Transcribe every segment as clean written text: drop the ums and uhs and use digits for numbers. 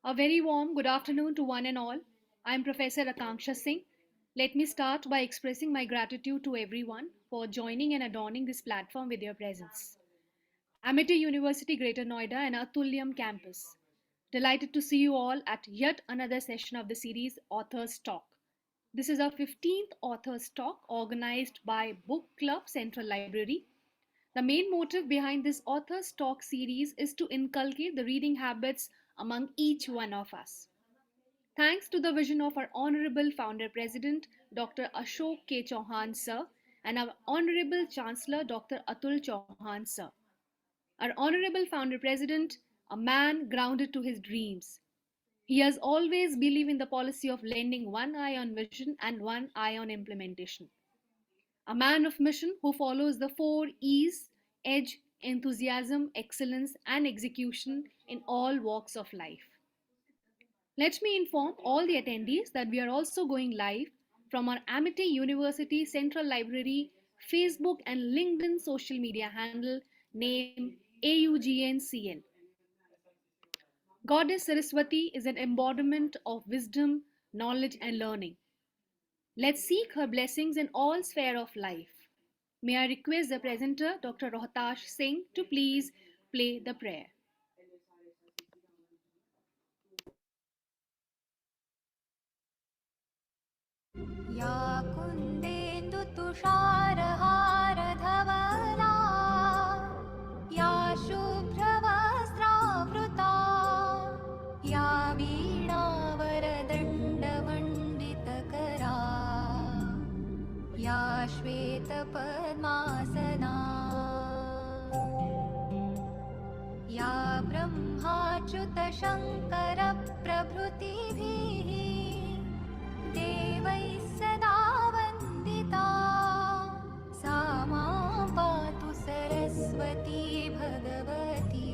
A very warm good afternoon to one and all. I am Professor Akanksha Singh. Let me start by expressing my gratitude to everyone for joining and adorning this platform with your presence. Amity University Greater Noida and Atulyam campus. Delighted to see you all at yet another session of the series Authors Talk. This is our 15th Authors Talk organized by Book Club Central Library. The main motive behind this Authors Talk series is to inculcate the reading habits among each one of us. Thanks to the vision of our Honorable Founder President Dr. Ashok K. Chauhan Sir and our Honorable Chancellor Dr. Atul Chauhan Sir. Our Honorable Founder President, a man grounded to his dreams. He has always believed in the policy of lending one eye on vision and one eye on implementation. A man of mission who follows the four E's: edge, enthusiasm, excellence, and execution in all walks of life. Let me inform all the attendees that we are also going live from our Amity University Central Library Facebook and LinkedIn social media handle named AUGNCN. Goddess Saraswati is an embodiment of wisdom, knowledge, and learning. Let's seek her blessings in all sphere of life. May I request the presenter, Dr. Rohtash Singh, to please play the prayer. या कुन्देन्दुतुषारहारधवला या शुभ्रवस्त्रावृता या वीणावरदण्डमण्डितकरा या श्वेतपद्मासना या ब्रह्माच्युतशङ्करप्रभृतिभिः देवैः सदा वन्दिता सा मां पातु सरस्वती भगवती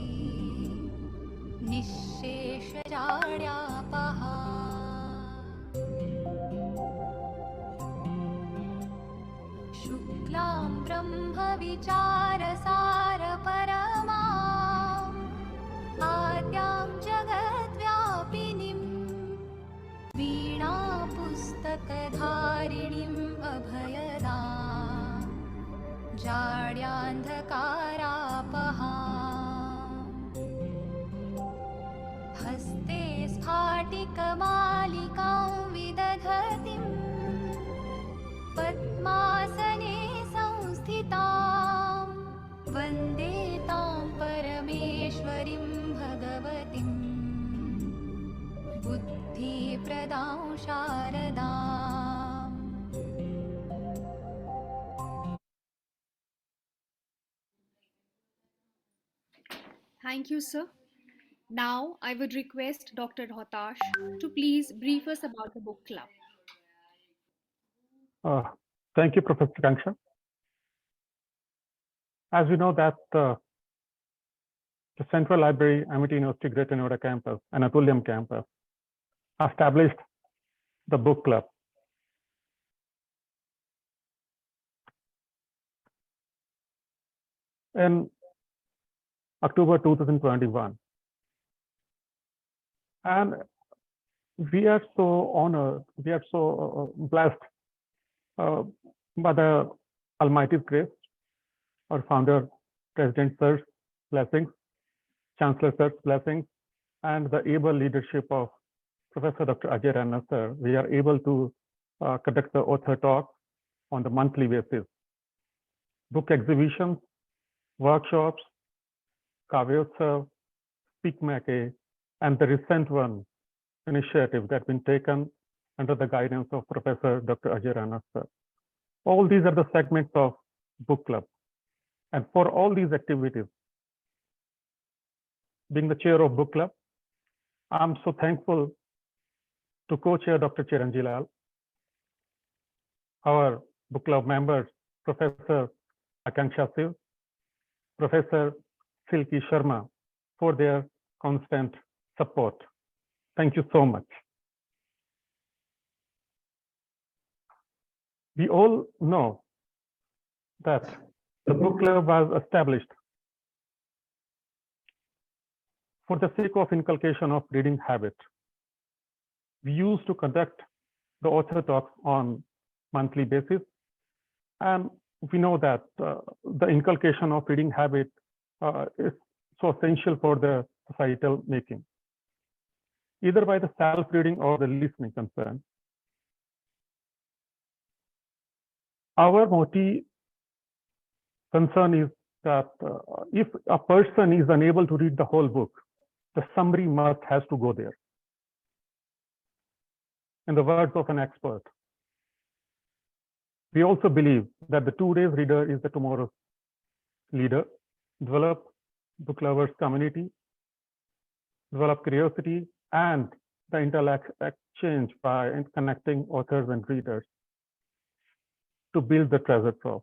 निःशेषजाड्यापहा शुक्लां ब्रह्मविचारसारपरमा आद्यां जगद्व्यापिनीं वीणापुस्तकधारिणीम् अभयदां जाड्यान्धकारापहां हस्ते स्फाटिकमालिकां विदधतीं पद्मासने संस्थितां वन्दे तां परमेश्वरीं भगवतीं बुद्धिप्रदां शारदाम्। Thank you, sir. Now, I would request Dr. Rohtash to please brief us about the book club. Thank you, Professor Kanksha. As we know that the Central Library, Amity University Greater Noida campus, and Atulyam campus established the book club. In October 2021. And we are so honored, we are so blessed by the Almighty's grace, our founder, President Sir's blessings, Chancellor Sir's blessings, and the able leadership of Professor Dr. Ajay Rana Sir. We are able to conduct the author talk on the monthly basis. Book exhibitions, workshops, Kavyotsav, Speak Make, and the recent one initiative that's been taken under the guidance of Professor Dr. Ajay Rana Sir. All these are the segments of book club. And for all these activities, being the chair of book club, I'm so thankful to co-chair Dr. Chiranjit Lal, our book club members, Professor Akanksha Singh, Professor Silki Sharma, for their constant support. Thank you so much. We all know that the book club was established For the sake of inculcation of reading habit, we used to conduct the author talks on monthly basis, and we know that the inculcation of reading habit is so essential for the societal making, either by the self-reading or the listening concern. Our motive concern is that if a person is unable to read the whole book, the summary must has to go there. In the words of an expert, we also believe that the today's reader is the tomorrow's leader. Develop book lovers community, develop curiosity and the intellect exchange by connecting authors and readers to build the treasure trove.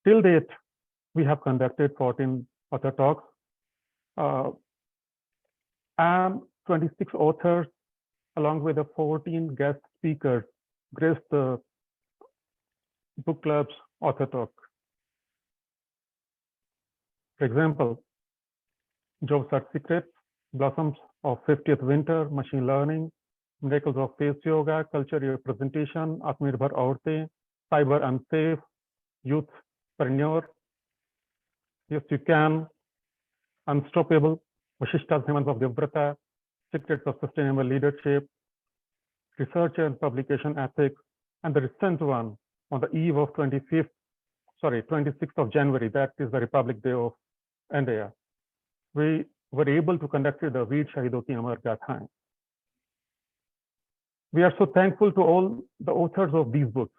Till date, we have conducted 14 author talks and 26 authors along with the 14 guest speakers graced the book club's author talk. For example, Job Search Secrets, Blossoms of 50th Winter, Machine Learning, Miracles of Space Yoga, Culture Representation, Atmanirbhar Aurtein, Cyber Unsafe, Youthpreneur, Yes You Can, Unstoppable, Vashishta's Hemans of Devrata, Secrets of Sustainable Leadership, Research and Publication Ethics, and the recent one on the eve of 26th of January, that is the Republic Day of India. We were able to conduct the Veer Shahidon ki Amar Gathaएं. We are so thankful to all the authors of these books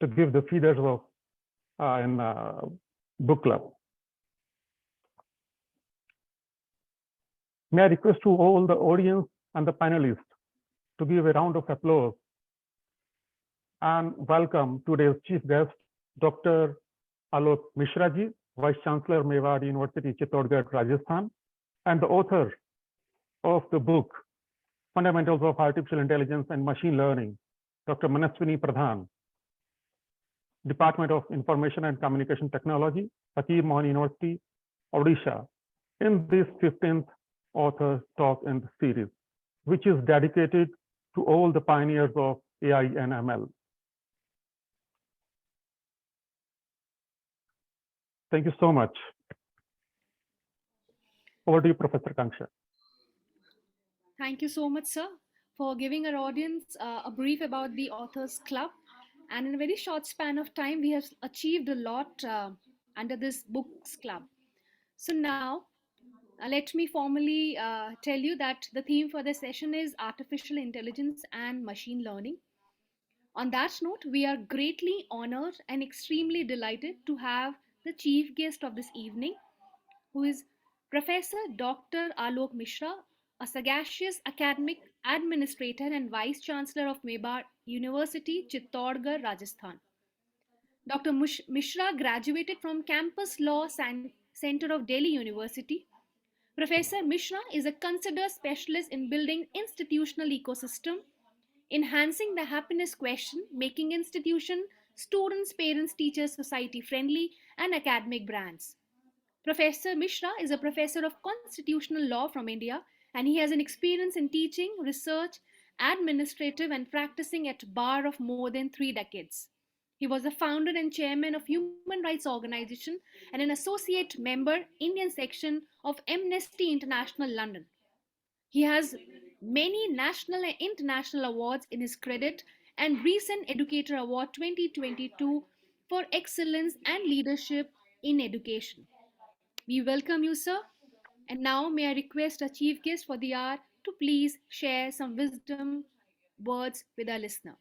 to give the feeders of in book club. May I request to all the audience and the panelists to give a round of applause and welcome today's chief guest, Dr. Alok Mishra ji, Vice Chancellor, Mewar University, Chittorgarh, Rajasthan, and the author of the book, Fundamentals of Artificial Intelligence and Machine Learning, Dr. Manaswini Pradhan, Department of Information and Communication Technology, Fakir Mohan University, Odisha, in this 15th author talk in the series, which is dedicated to all the pioneers of AI and ML. Thank you so much. Over to you, Professor Kanksha. Thank you so much, sir, for giving our audience a brief about the Authors Club. And in a very short span of time, we have achieved a lot under this Books Club. So now, let me formally tell you that the theme for this session is artificial intelligence and machine learning. On that note, we are greatly honored and extremely delighted to have the chief guest of this evening, who is Professor Dr. Alok Mishra, a sagacious academic administrator and Vice Chancellor of Mewar University, Chittorgarh, Rajasthan. Dr. Mishra graduated from Campus Law Center of Delhi University. Professor Mishra is a considered specialist in building institutional ecosystem, enhancing the happiness question, making institution students, parents, teachers, society friendly, and academic brands. Professor Mishra is a professor of constitutional law from India, and he has an experience in teaching, research, administrative, and practicing at bar of more than 3 decades. He was the founder and chairman of Human Rights Organization and an associate member, Indian section of Amnesty International London. He has many national and international awards in his credit and recent Educator Award 2022 for excellence and leadership in education. We welcome you, sir. And now, may I request our chief guest for the hour to please share some wisdom words with our listener.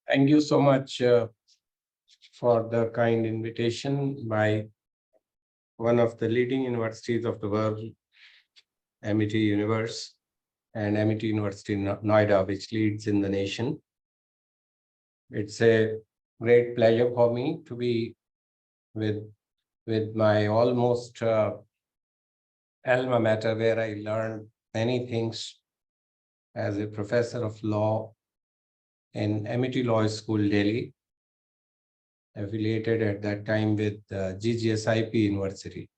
Thank you so much for the kind invitation by one of the leading universities of the world, MIT Universe, and MIT University Noida, which leads in the nation. It's a great pleasure for me to be with my almost alma mater, where I learned many things as a professor of law in Amity Law School, Delhi, affiliated at that time with GGSIP University.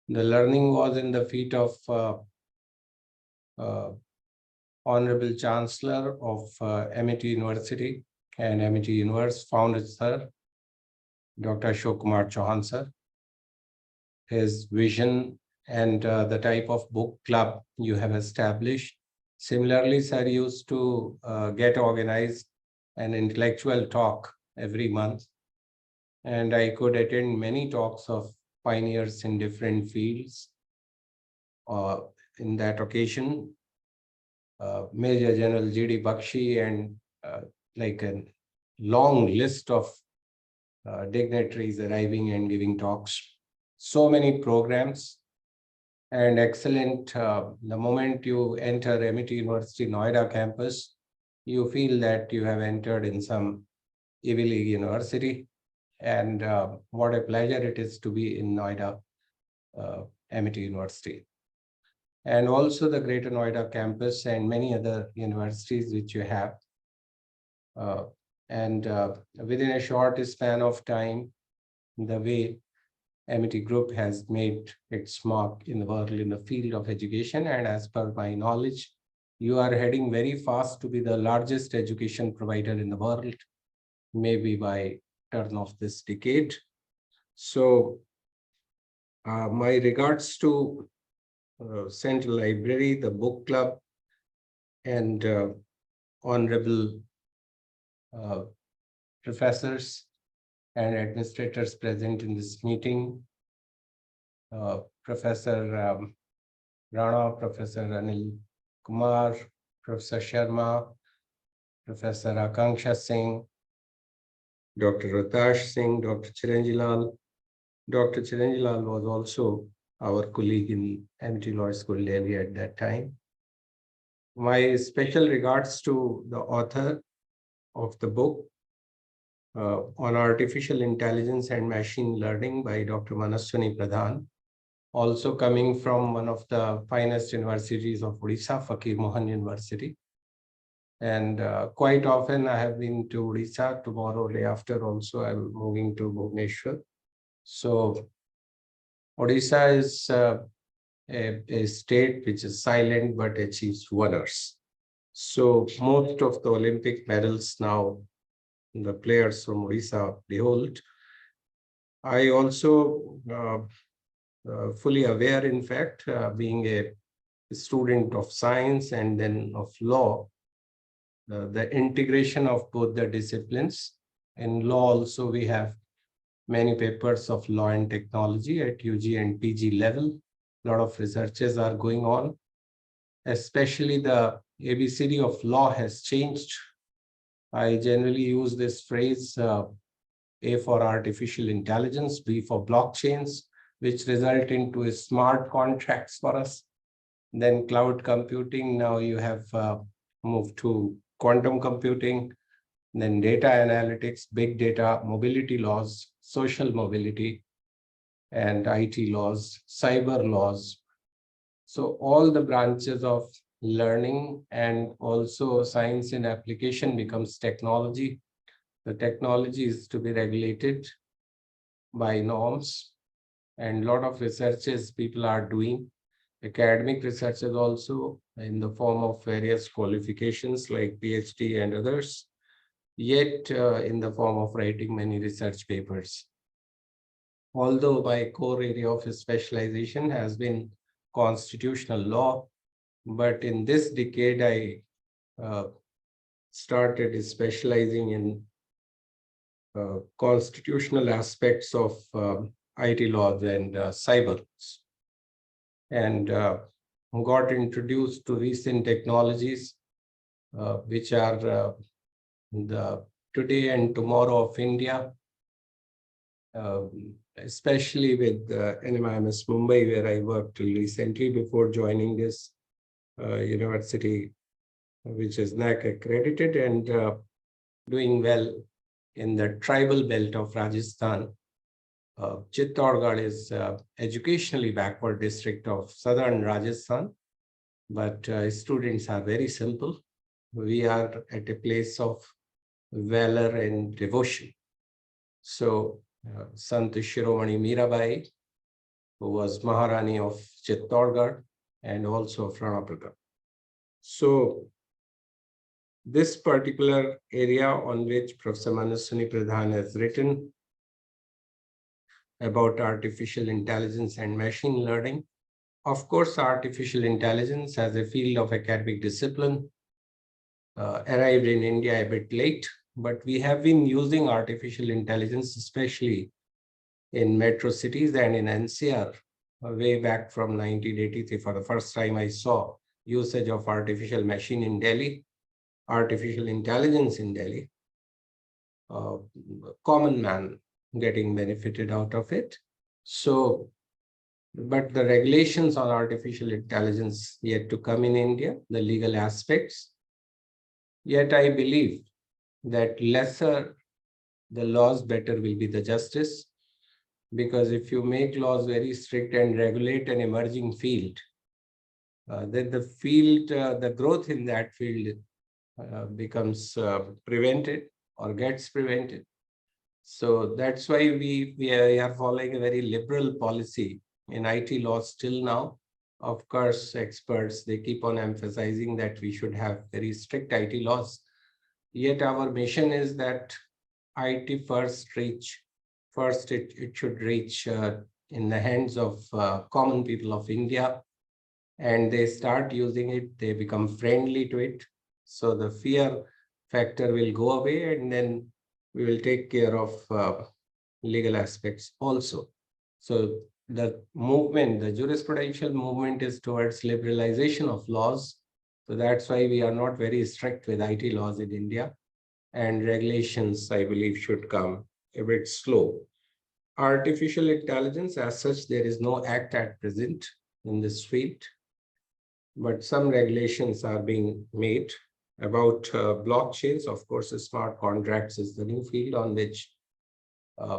The learning was in the feet of Honorable Chancellor of Amity University and Amity Universe, founder sir, Dr. Ashok Kumar Chauhan sir. His vision and the type of book club you have established. Similarly, sir used to get organized an intellectual talk every month, and I could attend many talks of pioneers in different fields. In that occasion, Major General G.D. Bakshi and like a long list of dignitaries arriving and giving talks. So many programs and excellent. The moment you enter Amity University Noida campus, you feel that you have entered in some Ivy League university. And what a pleasure it is to be in Noida, Amity University. And also the Greater Noida campus and many other universities which you have. And within a short span of time, the way Amity Group has made its mark in the world in the field of education. And as per my knowledge, you are heading very fast to be the largest education provider in the world, maybe by turn of this decade. So my regards to Central Library, the book club, and honorable professors and administrators present in this meeting. Professor Rana, Professor Anil Kumar, Professor Sharma, Professor Akanksha Singh, Dr. Ratash Singh, Dr. Chiranjilal. Dr. Chiranjilal was also our colleague in Amity Law School, Delhi at that time. My special regards to the author of the book on artificial intelligence and machine learning by Dr. Manaswini Pradhan, also coming from one of the finest universities of Odisha, Fakir Mohan University. And quite often I have been to Odisha. Tomorrow, day after also, I'm moving to Bhubaneswar. So Odisha is a state which is silent but achieves wonders. So most of the Olympic medals now, the players from Odisha, they hold. I also fully aware, in fact, being a student of science and then of law, the integration of both the disciplines. In law also, we have many papers of law and technology at UG and PG level. A lot of researches are going on, especially the ABCD of law has changed. I generally use this phrase, A for artificial intelligence, B for blockchains, which result into smart contracts for us. Then cloud computing, now you have moved to quantum computing, then data analytics, big data, mobility laws, social mobility, and IT laws, cyber laws. So all the branches of learning and also science and application becomes technology. The technology is to be regulated by norms, and a lot of researches people are doing. Academic researches also in the form of various qualifications like PhD and others, yet in the form of writing many research papers. Although my core area of specialization has been constitutional law, but in this decade I started specializing in constitutional aspects of IT laws and cyber, and got introduced to recent technologies which are the today and tomorrow of India, especially with NMIMS Mumbai, where I worked recently before joining this university, which is NAC accredited, and doing well in the tribal belt of Rajasthan. Chittorgarh is educationally backward district of southern Rajasthan, but students are very simple. We are at a place of valor and devotion. So, Sant Shiromani Mirabai, who was Maharani of Chittorgarh and also of Ranapraga. So, this particular area on which Professor Manaswini Pradhan has written about artificial intelligence and machine learning. Of course, artificial intelligence as a field of academic discipline arrived in India a bit late, but we have been using artificial intelligence, especially in metro cities and in NCR, way back from 1983. For the first time, I saw usage of artificial machine in Delhi, artificial intelligence in Delhi, common man getting benefited out of it. So, but the regulations on artificial intelligence yet to come in India, the legal aspects. Yet I believe that lesser the laws, better will be the justice. Because if you make laws very strict and regulate an emerging field, then the growth in that field becomes prevented or gets prevented. So that's why we are following a very liberal policy in IT laws till now. Of course, experts, they keep on emphasizing that we should have very strict IT laws. Yet our mission is that IT first it should reach in the hands of common people of India, and they start using it, they become friendly to it. So the fear factor will go away, and then we will take care of legal aspects also. So the movement, the jurisprudential movement is towards liberalization of laws. So that's why we are not very strict with IT laws in India. And regulations, I believe, should come a bit slow. Artificial intelligence, as such, there is no act at present in this field, but some regulations are being made about blockchains. Of course, smart contracts is the new field on which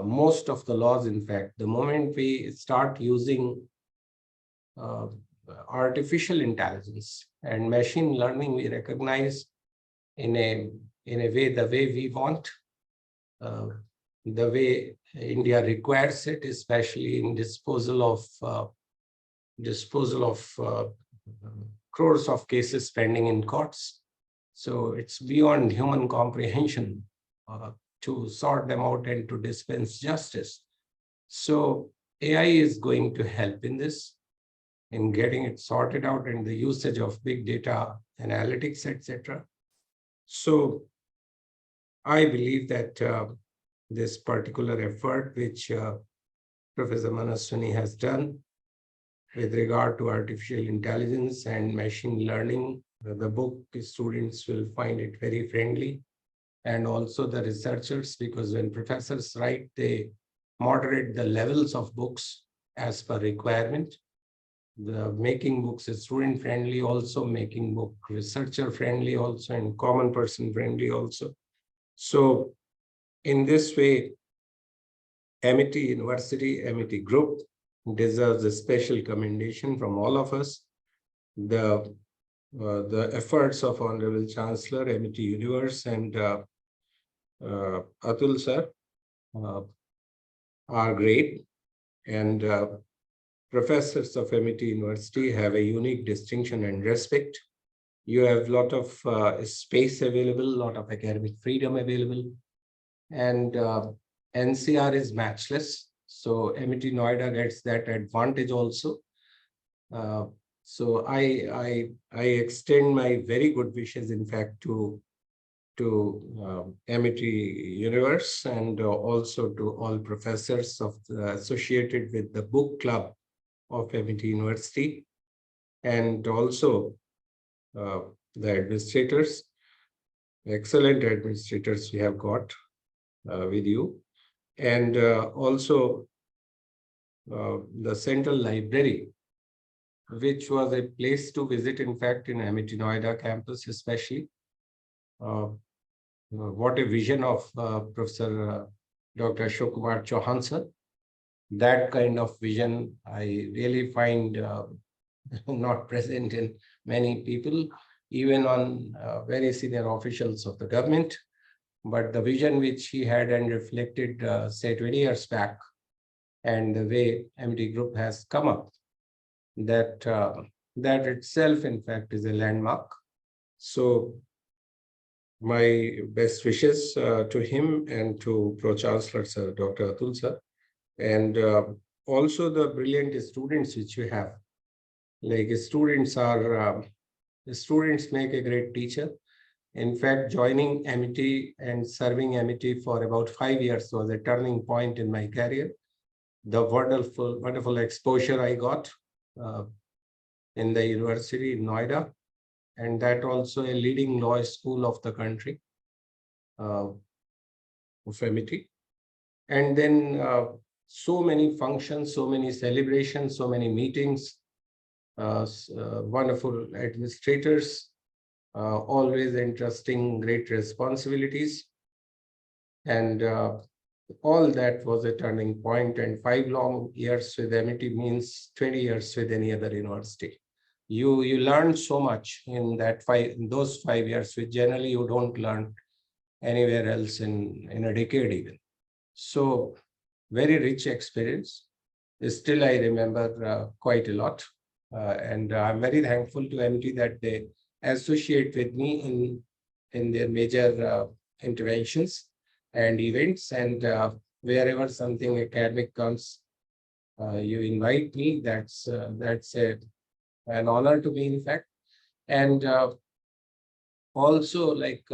most of the laws, in fact, the moment we start using uh, artificial intelligence and machine learning, we recognize in a way the way we want, the way India requires it, especially in disposal of crores of cases pending in courts. So it's beyond human comprehension to sort them out and to dispense justice. So AI is going to help in this, in getting it sorted out, and the usage of big data analytics, etc. So I believe that this particular effort, which Professor Manaswini has done with regard to artificial intelligence and machine learning, the book students will find it very friendly, and also the researchers, because when professors write, they moderate the levels of books as per requirement. The making books is student friendly, also making book researcher friendly also, and common person friendly also. So in this way, Amity University, Amity Group deserves a special commendation from all of us. The efforts of Honorable Chancellor, Amity Universe, and Atul sir are great, and professors of Amity University have a unique distinction and respect. You have a lot of space available, a lot of academic freedom available, and NCR is matchless. So Amity Noida gets that advantage also. So I extend my very good wishes, in fact, to Amity Universe, and also to all professors associated with the book club of Amity University, and also the administrators, excellent administrators we have got with you, and also the Central Library, which was a place to visit, in fact, in Amity Noida campus especially. What a vision of Professor Dr. Ashok Kumar Chauhan sir. That kind of vision I really find not present in many people, even on very senior officials of the government. But the vision which he had and reflected, say, 20 years back, and the way MD Group has come up, that that itself, in fact, is a landmark. So my best wishes to him and to Pro Chancellor Sir Dr. Atul Sir, and also the brilliant students which we have. Like students make a great teacher. In fact, joining Amity and serving Amity for about 5 years was a turning point in my career. The wonderful exposure I got in the university in Noida, and that also a leading law school of the country, of Amity. And then so many functions, so many celebrations, so many meetings, wonderful administrators, always interesting, great responsibilities. And all that was a turning point. And 5 long years with MIT means 20 years with any other university. You learn so much in those 5 years, which generally you don't learn anywhere else in a decade even. So very rich experience. Still, I remember quite a lot. And I'm very thankful to MIT that they associate with me in their major interventions and events. And wherever something academic comes, you invite me. That's an honor to me, in fact. And also, like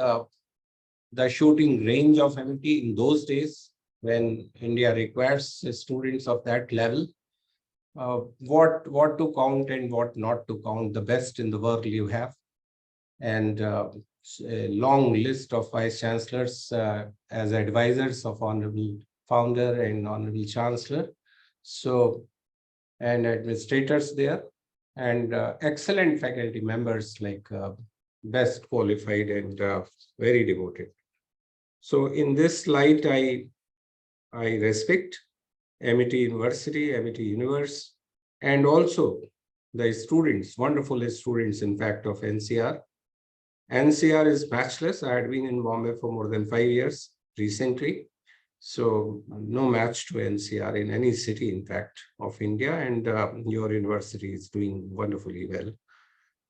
the shooting range of MIT in those days, when India requires students of that level, what to count and what not to count, the best in the world you have. And a long list of vice chancellors as advisors of Honorable Founder and Honorable Chancellor. So, and administrators there, and excellent faculty members, like best qualified and very devoted. So in this light, I respect MIT University, MIT Universe, and also the students, wonderful students, in fact, of NCR. NCR is matchless. I had been in Bombay for more than 5 years recently. So no match to NCR in any city, in fact, of India. And your university is doing wonderfully well.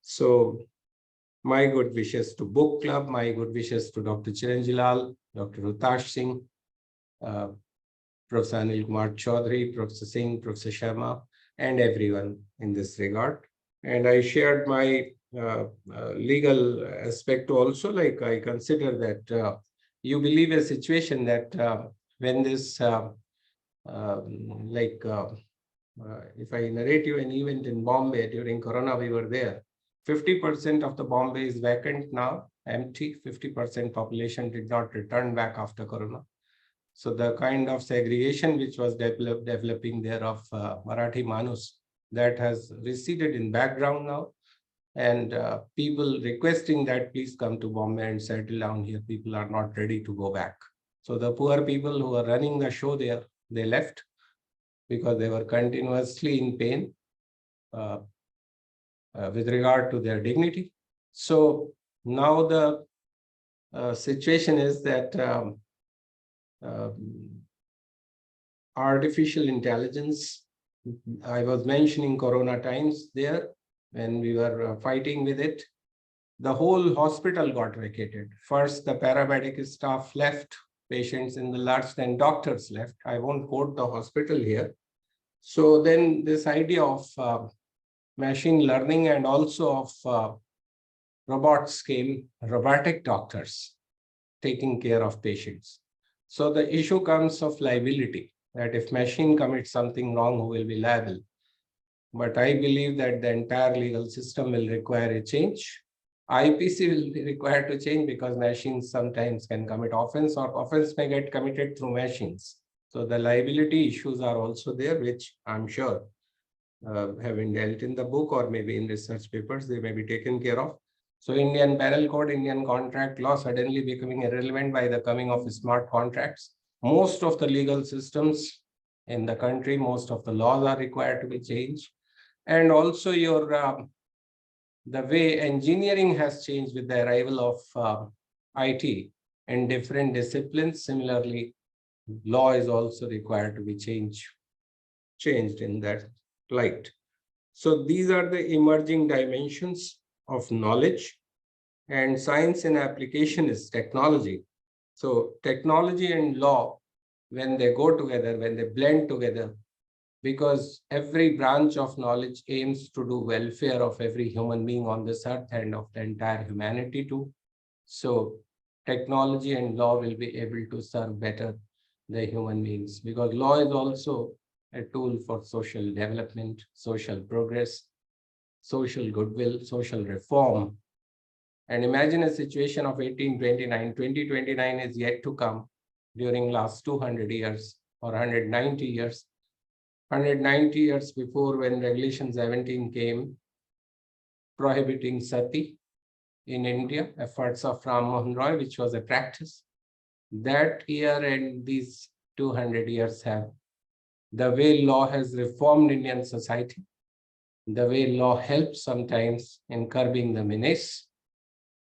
So my good wishes to Book Club, my good wishes to Dr. Chiranjilal, Dr. Rutash Singh, Professor Anil Kumar Chaudhary, Professor Singh, Professor Sharma, and everyone in this regard. And I shared my legal aspect also. Like, I consider that you believe a situation that when this, if I narrate you an event in Bombay during Corona, we were there. 50% of the Bombay is vacant now, empty. 50% population did not return back after Corona. So the kind of segregation which was developing there of Marathi Manus, that has receded in background now. And people requesting that please come to Bombay and settle down here. People are not ready to go back. So the poor people who are running the show there, they left because they were continuously in pain with regard to their dignity. So now the situation is that artificial intelligence, I was mentioning Corona times there, when we were fighting with it, the whole hospital got vacated. First, the paramedic staff left, patients in the lurch, then doctors left. I won't quote the hospital here. So then this idea of machine learning and also of robots came, robotic doctors taking care of patients. So the issue comes of liability, that if machine commits something wrong, who will be liable? But I believe that the entire legal system will require a change. IPC will be required to change because machines sometimes can commit offense, or offense may get committed through machines. So the liability issues are also there, which I'm sure have been dealt in the book or maybe in research papers, they may be taken care of. So Indian Penal Code, Indian contract law suddenly becoming irrelevant by the coming of smart contracts. Most of the legal systems in the country, most of the laws are required to be changed. And also your the way engineering has changed with the arrival of IT in different disciplines. Similarly, law is also required to be changed in that light. So these are the emerging dimensions of knowledge, and science and application is technology. So technology and law, when they go together, when they blend together, because every branch of knowledge aims to do welfare of every human being on this earth and of the entire humanity too. So technology and law will be able to serve better the human beings, because law is also a tool for social development, social progress, social goodwill, social reform. And imagine a situation of 1829. 2029 is yet to come during last 200 years or 190 years. 190 years before, when Regulation 17 came, prohibiting sati in India, efforts of Ram Mohan Roy, which was a practice. That year and these 200 years have, the way law has reformed Indian society, the way law helps sometimes in curbing the menace,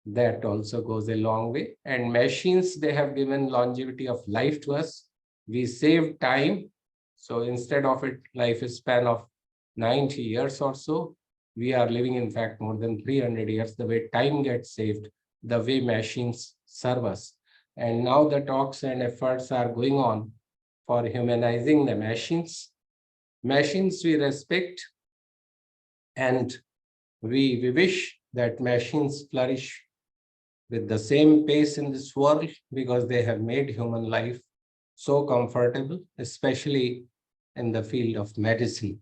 that also goes a long way. And machines, they have given longevity of life to us. We save time. So instead of a lifespan of 90 years or so, we are living, in fact, more than 300 years. The way time gets saved, the way machines serve us. And now the talks and efforts are going on for humanizing the machines. Machines we respect, and we wish that machines flourish with the same pace in this world, because they have made human life so comfortable, especially in the field of medicine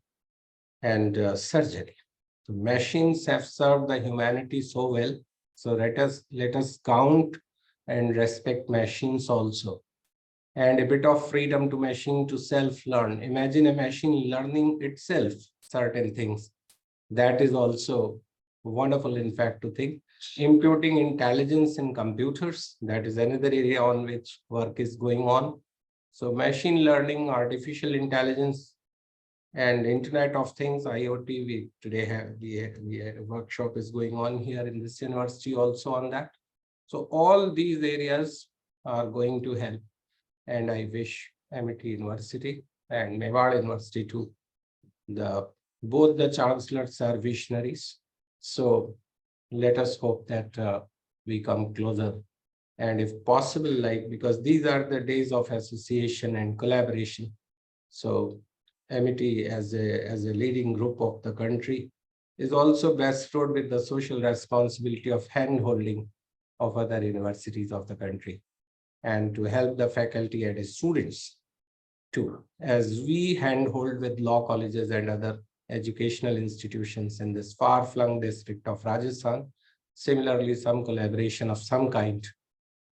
and surgery. So machines have served the humanity so well. So let us count and respect machines also. And a bit of freedom to machine to self-learn. Imagine a machine learning itself certain things. That is also wonderful, in fact, to think. Imputing intelligence in computers, that is another area on which work is going on. So machine learning, artificial intelligence, and Internet of Things, IoT, we today have a workshop is going on here in this university also on that. So all these areas are going to help. And I wish MIT University and Mewar University too, both the chancellors are visionaries. So let us hope that we come closer. And if possible, like, because these are the days of association and collaboration. So MIT as a leading group of the country is also bestowed with the social responsibility of hand-holding of other universities of the country, and to help the faculty and the students too, as we handhold with law colleges and other educational institutions in this far-flung district of Rajasthan. Similarly, some collaboration of some kind,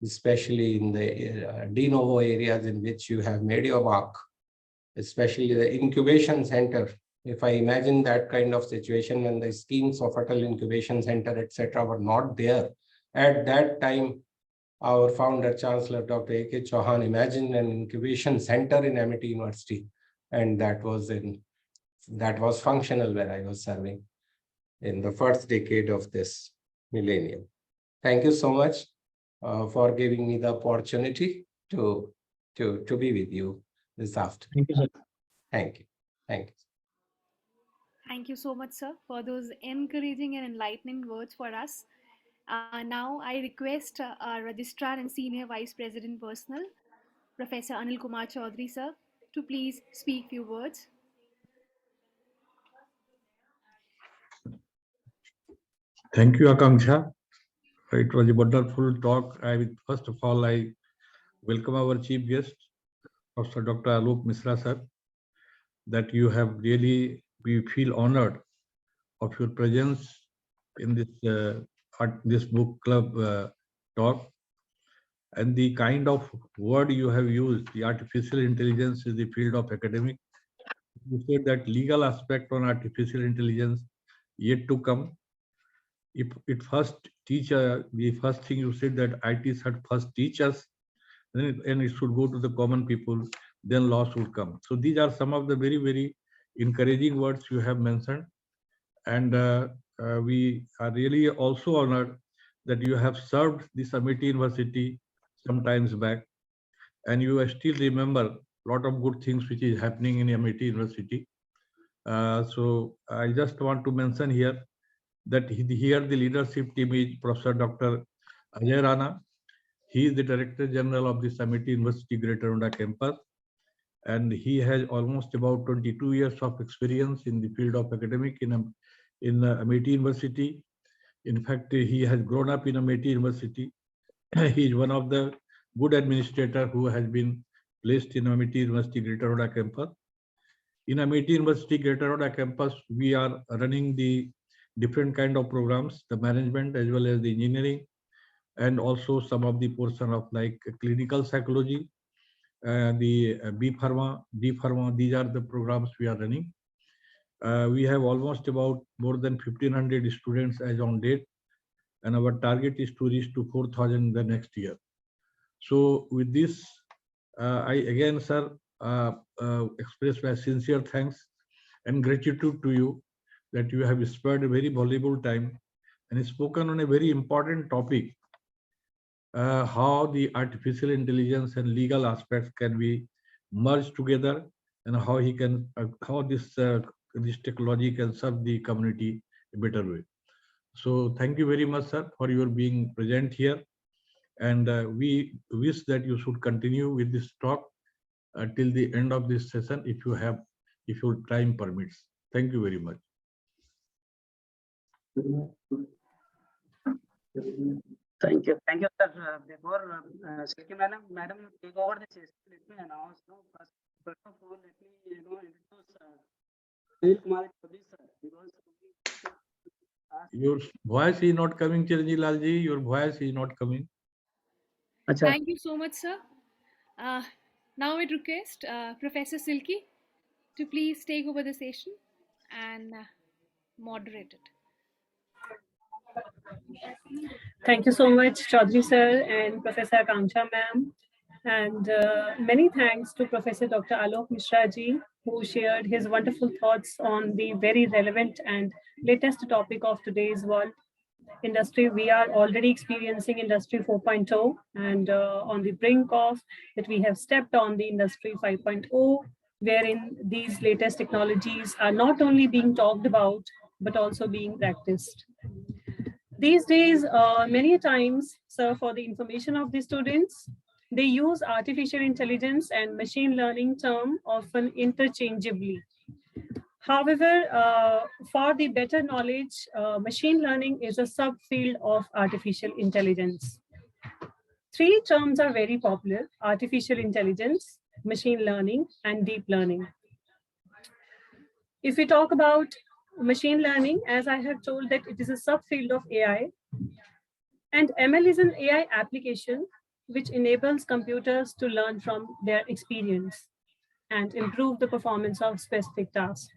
especially in the de novo areas in which you have made your mark, especially the incubation center. If I imagine that kind of situation when the schemes of Atal Incubation Center, etc., were not there at that time, our founder, Chancellor Dr. A.K. Chauhan, imagined an incubation center in MIT University, and that was functional where I was serving in the first decade of this millennium. Thank you so much for giving me the opportunity to be with you this afternoon. Thank you, sir. Thank you. Thank you. Thank you so much, sir, for those encouraging and enlightening words for us. Now, I request our Registrar and Senior Vice President Personal, Professor Anil Kumar Chaudhary, sir, to please speak few words. Thank you, Akanksha. It was a wonderful talk. First of all, I welcome our chief guest, Professor Dr. Alok Misra, sir, that you have really, we feel honored of your presence in this book club talk, and the kind of word you have used, the artificial intelligence is the field of academic. You said that legal aspect on artificial intelligence yet to come. If it first teach, the first thing you said that IT should first teach us, and it should go to the common people, then law should come. So these are some of the very, very encouraging words you have mentioned. And we are really also honored that you have served this Amity University some times back, and you still remember a lot of good things which is happening in Amity University. So I just want to mention here that here the leadership team is Professor Dr. Ajay Rana. He is the Director General of the Amity University Greater Noida campus, and he has almost about 22 years of experience in the field of academic in Amity University. In fact, he has grown up in Amity University. He is one of the good administrator who has been placed in Amity University Greater Noida campus. In Amity University Greater Noida campus, we are running the different kind of programs, the management as well as the engineering, and also some of the portion of like clinical psychology, the B Pharma, D Pharma. These are the programs we are running. We have almost about more than 1,500 students as on date, and our target is to reach to 4,000 the next year. So with this, I again, sir, express my sincere thanks and gratitude to you that you have spared a very valuable time and spoken on a very important topic, how the artificial intelligence and legal aspects can be merged together, and how how this technology can serve the community a better way. So thank you very much, sir, for your being present here. And we wish that you should continue with this talk till the end of this session, if your time permits. Thank you very much. Thank you, sir. Before Silky madam, you take over the session. Let me announce. No, first of all, let me introduce Sunil Kumar Chaudhary, sir, because Your voice is not coming, Chiranjeev Lalji. Your voice is not coming. Achha. Thank you so much, sir. Now I request Professor Silky to please take over the session and moderate it. Thank you so much, Chaudhary sir and Professor Akanksha ma'am. And many thanks to Professor Dr. Alok Mishra ji, who shared his wonderful thoughts on the very relevant and latest topic of today's world. Industry, we are already experiencing Industry 4.0, and on the brink of it, we have stepped on the Industry 5.0, wherein these latest technologies are not only being talked about, but also being practiced. These days, many times, sir, for the information of the students, they use artificial intelligence and machine learning term often interchangeably. However, for the better knowledge, machine learning is a subfield of artificial intelligence. Three terms are very popular: artificial intelligence, machine learning, and deep learning. If we talk about machine learning, as I have told that it is a subfield of AI, and ML is an AI application which enables computers to learn from their experience and improve the performance of specific tasks.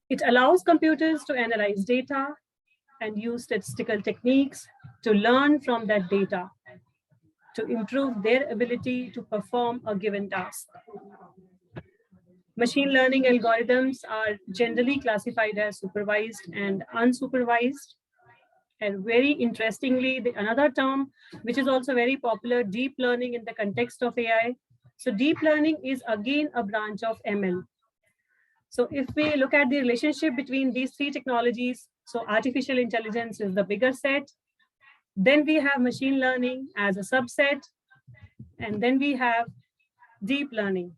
It allows computers to analyze data and use statistical techniques to learn from that data to improve their ability to perform a given task. Machine learning algorithms are generally classified as supervised and unsupervised. And very interestingly, another term, which is also very popular, deep learning in the context of AI. So deep learning is again a branch of ML. So if we look at the relationship between these three technologies, so artificial intelligence is the bigger set, then we have machine learning as a subset, and then we have deep learning.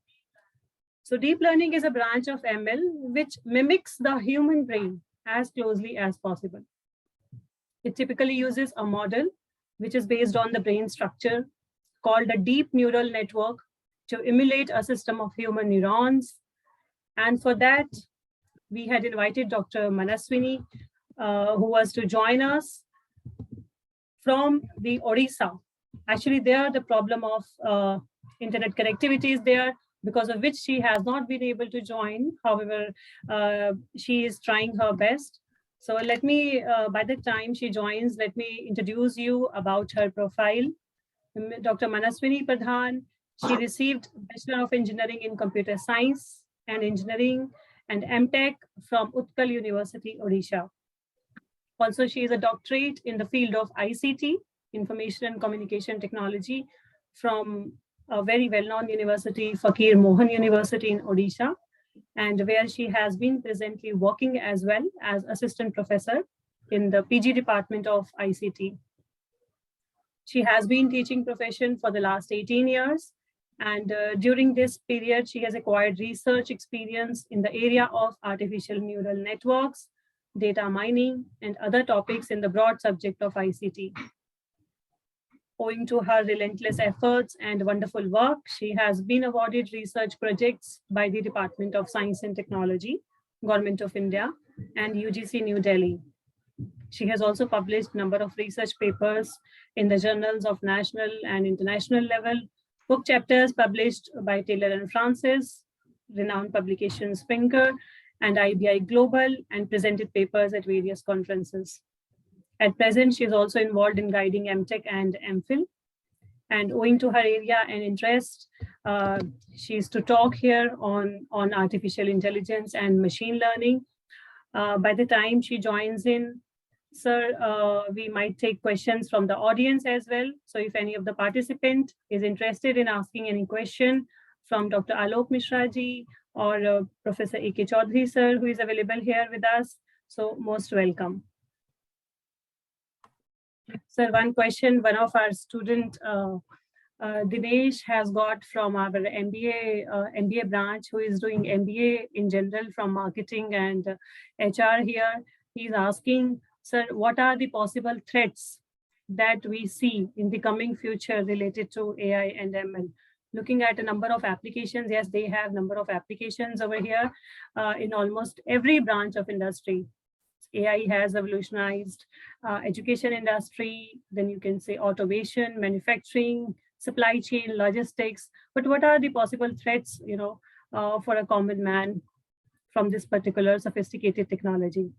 So deep learning is a branch of ML which mimics the human brain as closely as possible. It typically uses a model which is based on the brain structure called a deep neural network to emulate a system of human neurons. And for that, we had invited Dr. Manaswini, who was to join us from the Odisha. Actually, there the problem of internet connectivity is there, because of which she has not been able to join. However, she is trying her best. So let me, by the time she joins, let me introduce you about her profile. Dr. Manaswini Pradhan, she received Bachelor of Engineering in Computer Science and Engineering and MTech from Utkal University, Odisha. Also, she is a doctorate in the field of ICT, Information and Communication Technology, from a very well-known university, Fakir Mohan University in Odisha, and where she has been presently working as well as assistant professor in the PG department of ICT. She has been teaching profession for the last 18 years. And during this period, she has acquired research experience in the area of artificial neural networks, data mining, and other topics in the broad subject of ICT. Owing to her relentless efforts and wonderful work, she has been awarded research projects by the Department of Science and Technology, Government of India, and UGC New Delhi. She has also published a number of research papers in the journals of national and international level, book chapters published by Taylor and Francis, renowned publication Springer, and IBI Global, and presented papers at various conferences. At present, she is also involved in guiding MTech and MPhil. And owing to her area and interest, she is to talk here on artificial intelligence and machine learning. By the time she joins in, sir, we might take questions from the audience as well. So if any of the participant is interested in asking any question from Dr. Alok Mishra ji or Professor A.K. Chaudhary sir, who is available here with us, so most welcome. Sir, one question one of our student, Dinesh, has got from our MBA branch, who is doing MBA in general from marketing and HR here. He's asking, sir, what are the possible threats that we see in the coming future related to AI and ML? Looking at a number of applications, yes, they have number of applications over here in almost every branch of industry. AI has revolutionized education industry, then you can say automation, manufacturing, supply chain, logistics. But what are the possible threats, for a common man from this particular sophisticated technology?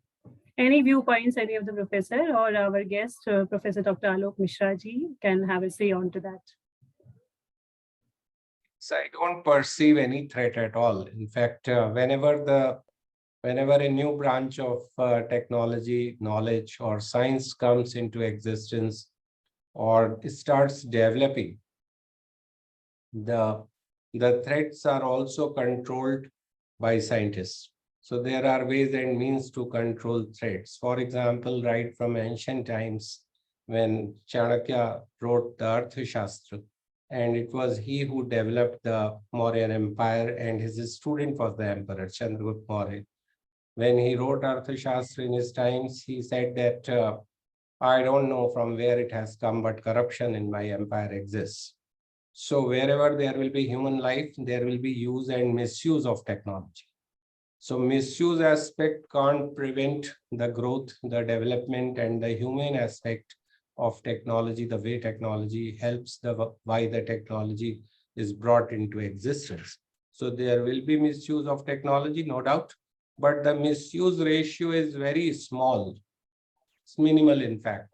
Any viewpoints, any of the professor or our guest, Professor Dr. Alok Mishra ji, can have a say on to that. So I don't perceive any threat at all. In fact, whenever a new branch of technology, knowledge, or science comes into existence or starts developing, the threats are also controlled by scientists. So there are ways and means to control threats. For example, right from ancient times, when Chanakya wrote the Arthashastra, and it was he who developed the Mauryan Empire, and his student was the Emperor Chandragupta Maurya. When he wrote Arthashastra in his times, he said that I don't know from where it has come, but corruption in my empire exists. So wherever there will be human life, there will be use and misuse of technology. So misuse aspect can't prevent the growth, the development, and the human aspect of technology, the way technology helps, why the technology is brought into existence. So there will be misuse of technology, no doubt, but the misuse ratio is very small. It's minimal, in fact.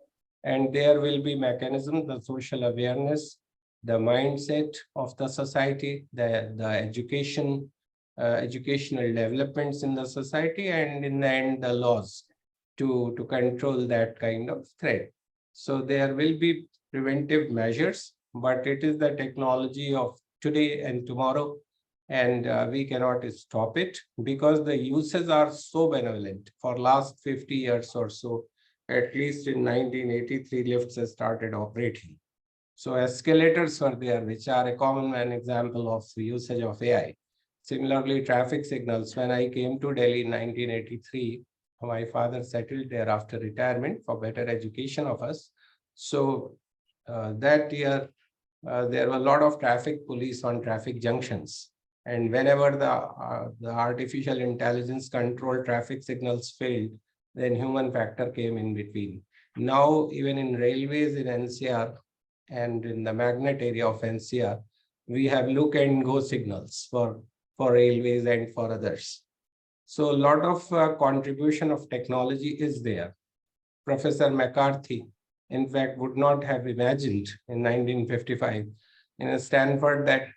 And there will be mechanisms, the social awareness, the mindset of the society, the educational developments in the society, and in the end, the laws to control that kind of threat. So there will be preventive measures, but it is the technology of today and tomorrow, and we cannot stop it because the uses are so benevolent. For last 50 years or so, at least in 1983, lifts started operating. So escalators were there, which are a common man example of the usage of AI. Similarly, traffic signals. When I came to Delhi in 1983, my father settled there after retirement for better education of us. So that year, there were a lot of traffic police on traffic junctions. And whenever the artificial intelligence controlled traffic signals failed, then human factor came in between. Now, even in railways in NCR and in the magnet area of NCR, we have look and go signals for railways and for others. So a lot of contribution of technology is there. Professor McCarthy, in fact, would not have imagined in 1955 in Stanford that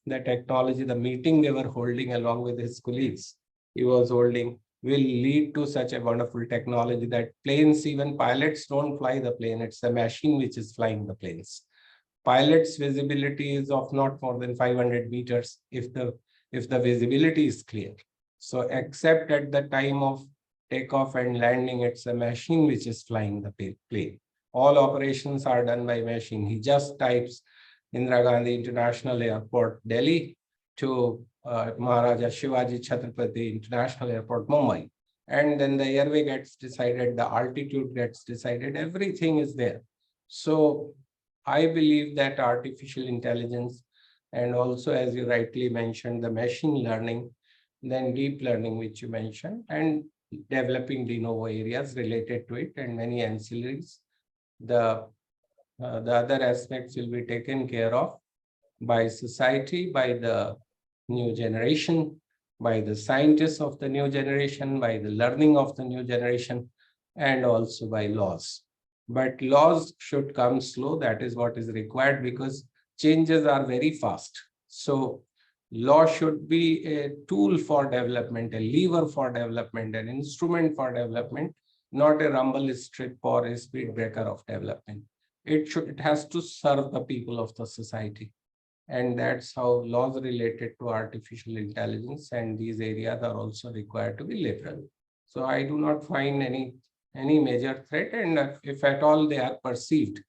the technology, the meeting they were holding along with his colleagues, he was holding will lead to such a wonderful technology that planes, even pilots don't fly the plane. It's the machine which is flying the planes. Pilot's visibility is of not more than 500 meters if the visibility is clear. So except at the time of takeoff and landing, it's a machine which is flying the plane. All operations are done by machine. He just types Indira Gandhi International Airport, Delhi, to Maharaja Shivaji Chhatrapati International Airport, Mumbai. And then the airway gets decided, the altitude gets decided, everything is there. So I believe that artificial intelligence, and also, as you rightly mentioned, the machine learning, then deep learning, which you mentioned, and developing de novo areas related to it, and many ancillaries. The other aspects will be taken care of by society, by the new generation, by the scientists of the new generation, by the learning of the new generation, and also by laws. But laws should come slow. That is what is required, because changes are very fast. So law should be a tool for development, a lever for development, an instrument for development, not a rumble strip or a speed breaker of development. It has to serve the people of the society. And that's how laws related to artificial intelligence and these areas are also required to be liberal. So I do not find any major threat, and if at all they are perceived,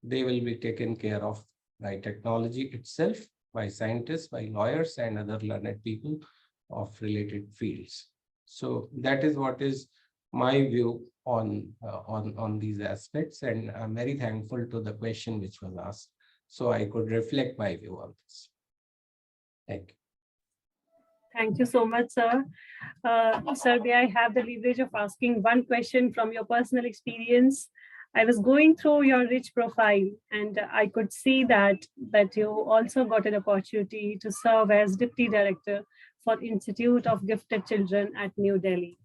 they will be taken care of by technology itself, by scientists, by lawyers, and other learned people of related fields. So that is what is my view on these aspects, and I'm very thankful to the question which was asked, so I could reflect my view on this. Thank you. Thank you so much, sir. Sir, may I have the leverage of asking one question from your personal experience? I was going through your rich profile, and I could see that you also got an opportunity to serve as Deputy Director for Institute of Gifted Children at New Delhi.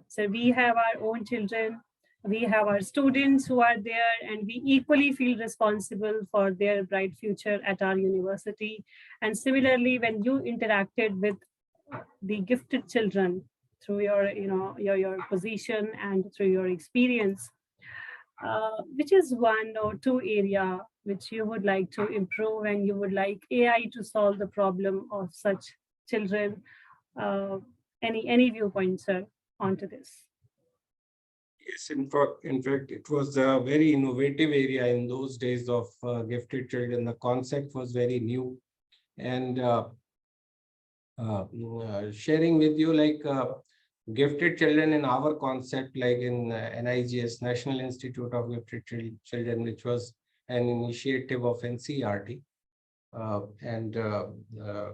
So we have our own children, we have our students who are there, and we equally feel responsible for their bright future at our university. And similarly, when you interacted with the gifted children through your position and through your experience, which is one or two area which you would like to improve, and you would like AI to solve the problem of such children? Any viewpoints, sir, onto this? Yes, in fact, it was a very innovative area in those days of gifted children. The concept was very new, and sharing with you, like gifted children in our concept, like in NIGS, National Institute of Gifted Children, which was an initiative of NCERT, and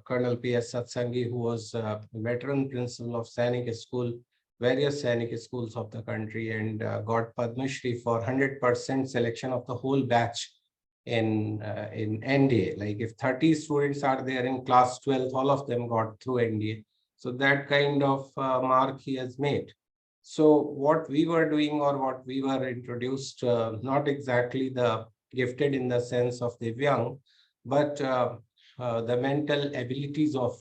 Colonel P.S. Satsangi, who was a veteran principal of Sainik School, various Sainik schools of the country, and got Padma Shri for 100% selection of the whole batch in NDA. Like if 30 students are there in class 12, all of them got through NDA. So that kind of mark he has made. So what we were doing, or what we were introduced, not exactly the gifted in the sense of the young, but the mental abilities of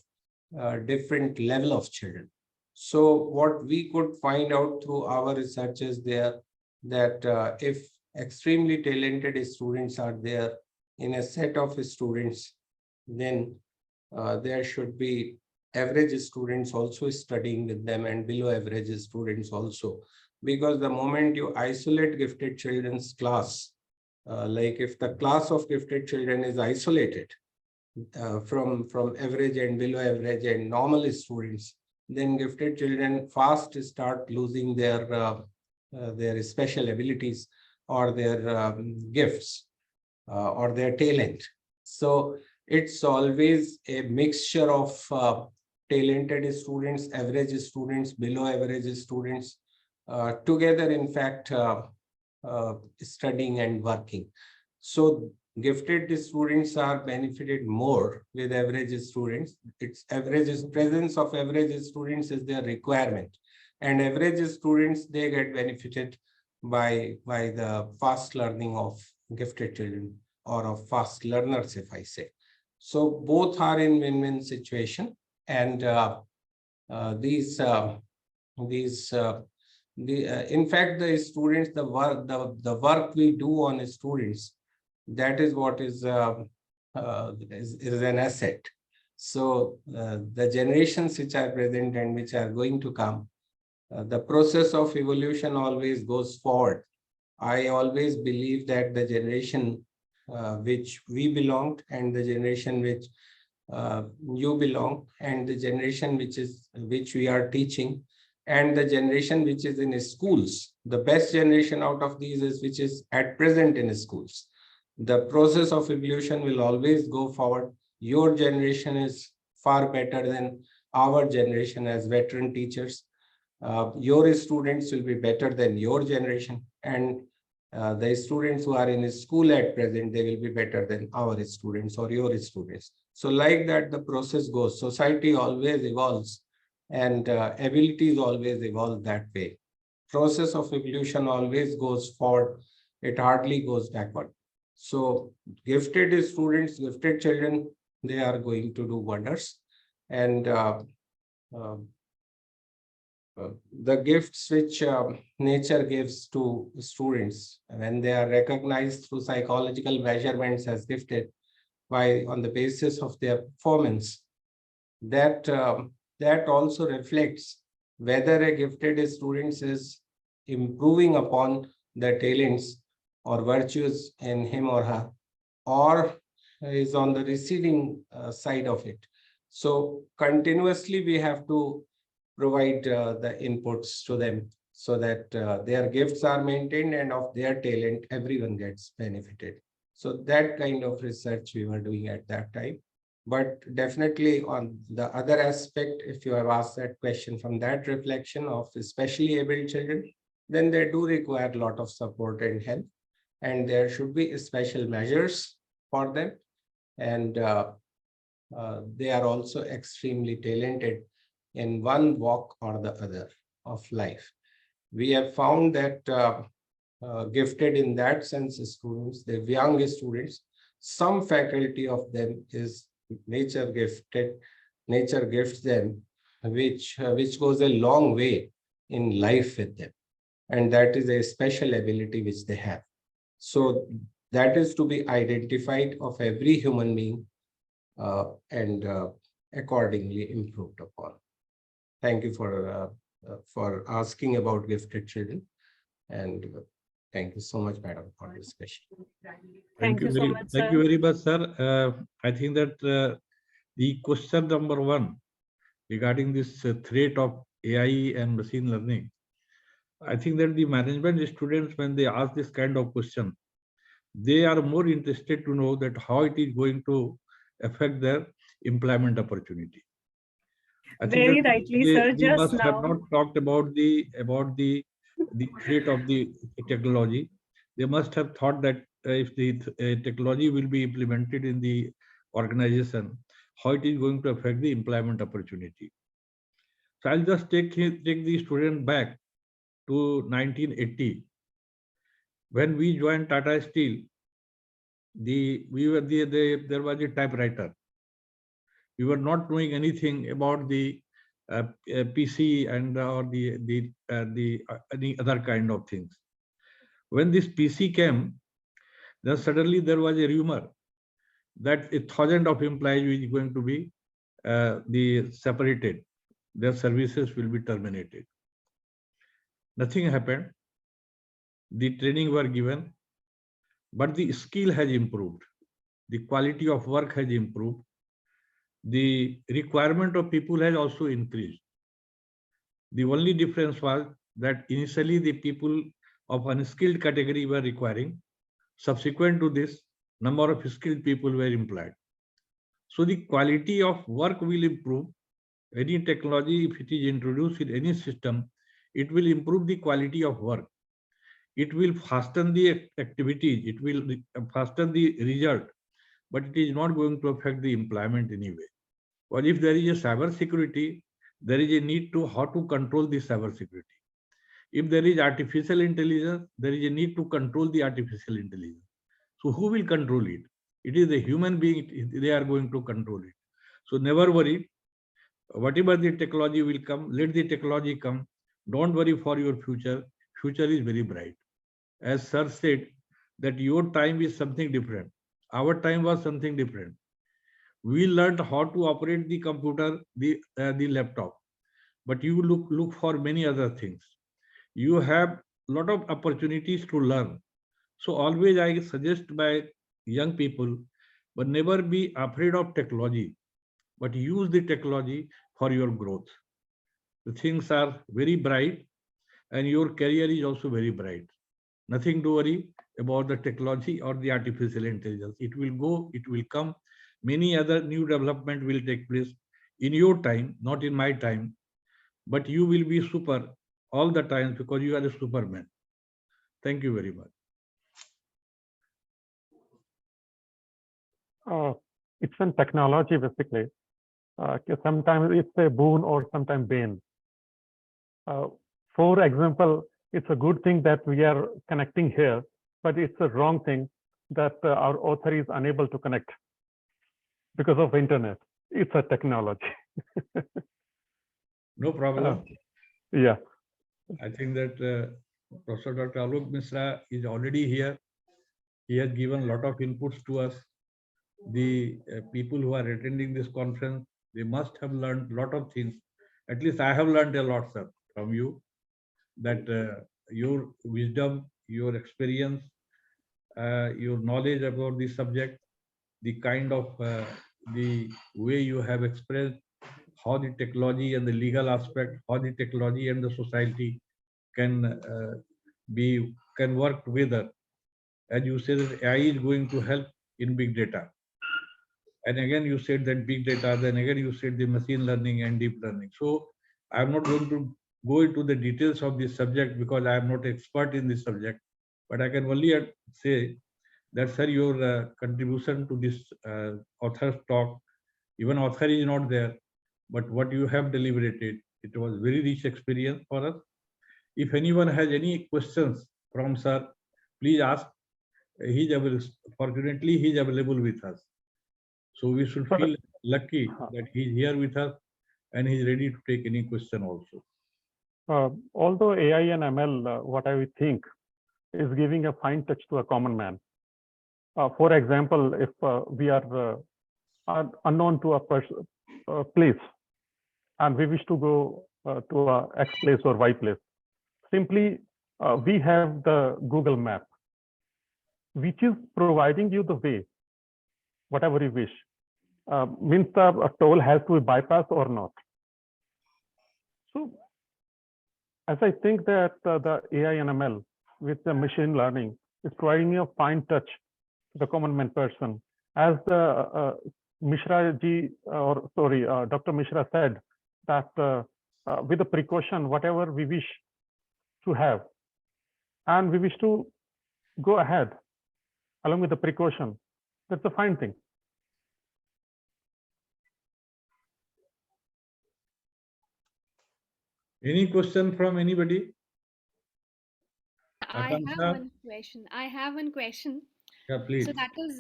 different level of children. So what we could find out through our researches there, that if extremely talented students are there in a set of students, then there should be average students also studying with them, and below average students also. Because the moment you isolate gifted children's class, like if the class of gifted children is isolated from average and below average and normal students, then gifted children fast start losing their special abilities, or their gifts, or their talent. So it's always a mixture of talented students, average students, below average students, together, in fact, studying and working. So gifted students are benefited more with average students. It's presence of average students is their requirement, and average students, they get benefited by the fast learning of gifted children, or of fast learners, if I say. So both are in win-win situation, and these in fact, the students, the work we do on students, that is what is an asset. So the generations which are present and which are going to come, the process of evolution always goes forward. I always believe that the generation which we belonged, and the generation which you belong, and the generation which we are teaching, and the generation which is in schools, the best generation out of these is which is at present in schools. The process of evolution will always go forward. Your generation is far better than our generation as veteran teachers. Your students will be better than your generation, and the students who are in school at present, they will be better than our students or your students. So like that, the process goes. Society always evolves, and abilities always evolve that way. Process of evolution always goes forward. It hardly goes backward. So gifted students, gifted children, they are going to do wonders. And uh, the gifts which nature gives to students, when they are recognized through psychological measurements as gifted by on the basis of their performance, that that also reflects whether a gifted student is improving upon the talents or virtues in him or her, or is on the receiving side of it. So continuously we have to provide the inputs to them so that their gifts are maintained, and of their talent everyone gets benefited. So that kind of research we were doing at that time. But definitely on the other aspect, if you have asked that question from that reflection of especially able children, then they do require a lot of support and help, and there should be special measures for them. And they are also extremely talented in one walk or the other of life. We have found that gifted in that sense students, the young students, some faculty of them is nature gifted, nature gifts them, which goes a long way in life with them. And that is a special ability which they have. So that is to be identified of every human being and accordingly improved upon. Thank you for asking about gifted children, and thank you so much, madam, for this question. Thank you so much, Thank sir. you very much, sir. I think that the question number one regarding this threat of AI and machine learning, I think that the management students, when they ask this kind of question, they are more interested to know that how it is going to affect their employment opportunity. I think Very that rightly, sir. they Just must have now, not talked about the threat of the technology. They must have thought that if the technology will be implemented in the organization, how it is going to affect the employment opportunity. So I'll just take the student back to 1980. When we joined Tata Steel, there was a typewriter. We were not knowing anything about the PC and or the any other kind of things. When this PC came, then suddenly there was a rumor that 1,000 of employees is going to be separated. Their services will be terminated. Nothing happened. The training were given, but the skill has improved. The quality of work has improved. The requirement of people has also increased. The only difference was that initially the people of unskilled category were requiring. Subsequent to this, number of skilled people were employed. So the quality of work will improve. Any technology, if it is introduced in any system, it will improve the quality of work. It will hasten the activities, it will hasten the result, but it is not going to affect the employment anyway. But if there is a cyber security, there is a need to how to control the cyber security. If there is artificial intelligence, there is a need to control the artificial intelligence. So who will control it? It is the human being, they are going to control it. So never worry. Whatever the technology will come, let the technology come. Don't worry for your future. Future is very bright. As sir said, that your time is something different. Our time was something different. We learned how to operate the computer, the laptop, but you look for many other things. You have lot of opportunities to learn. So always I suggest by young people, but never be afraid of technology, but use the technology for your growth. The things are very bright and your career is also very bright. Nothing to worry about the technology or the artificial intelligence. It will go, it will come. Many other new development will take place in your time, not in my time, but you will be super all the time because you are a superman. Thank you very much. It's in technology basically. Sometimes it's a boon or sometimes bane. For example, it's a good thing that we are connecting here, but it's a wrong thing that our author is unable to connect because of internet. It's a technology. No problem. Yeah. I think that Professor Dr. Alok Misra is already here. He has given a lot of inputs to us. The people who are attending this conference, they must have learned a lot of things. At least I have learned a lot, sir, from you, that your wisdom, your experience, your knowledge about the subject, the kind of the way you have expressed how the technology and the legal aspect, how the technology and the society can can work together. And you say that AI is going to help in big data. And again, you said that big data, then again, you said the machine learning and deep learning. So I'm not going to go into the details of this subject because I am not expert in this subject, but I can only say that, sir, your contribution to this author's talk, even author is not there, but what you have deliberated, it was very rich experience for us. If anyone has any questions from sir, please ask. He's available. Fortunately, he's available with us. So we should feel lucky that he's here with us and he's ready to take any question also. Although AI and ML, what I would think, is giving a fine touch to a common man. For example, if we are unknown to a place and we wish to go to a X place or Y place, simply we have the Google map, which is providing you the way, whatever you wish. Means the toll has to be bypassed or not. So as I think that the AI and ML with the machine learning is providing a fine touch to the common man person. As the Mishra ji, or sorry, Dr. Mishra said that with the precaution, whatever we wish to have, and we wish to go ahead along with the precaution, that's a fine thing. Any question from anybody? I have Akanksha? one question. I have one question. Yeah, please. So that is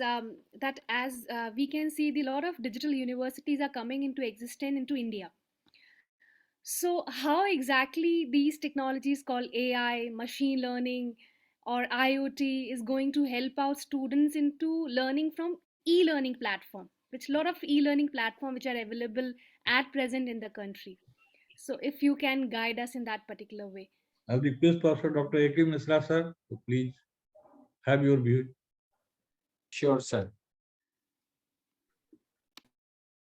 that as we can see, the lot of digital universities are coming into existence into India. So how exactly these technologies called AI, machine learning, or IoT is going to help out students into learning from e-learning platform, which a lot of e-learning platform which are available at present in the country. So if you can guide us in that particular way. I'll request Professor Dr. A.K. Misra, sir, to please have your view. Sure, sir.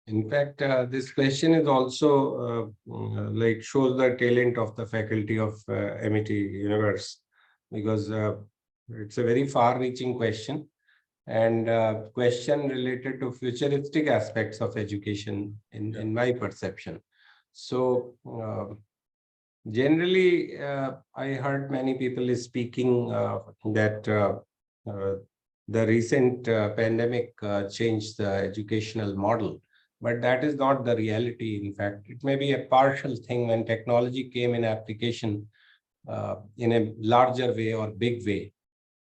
In fact, this question is also like shows the talent of the faculty of MIT Universe, because it's a very far-reaching question, and question related to futuristic aspects of education in my perception. So generally, I heard many people speaking that the recent pandemic changed the educational model. But that is not the reality. In fact, it may be a partial thing when technology came in application in a larger way or big way.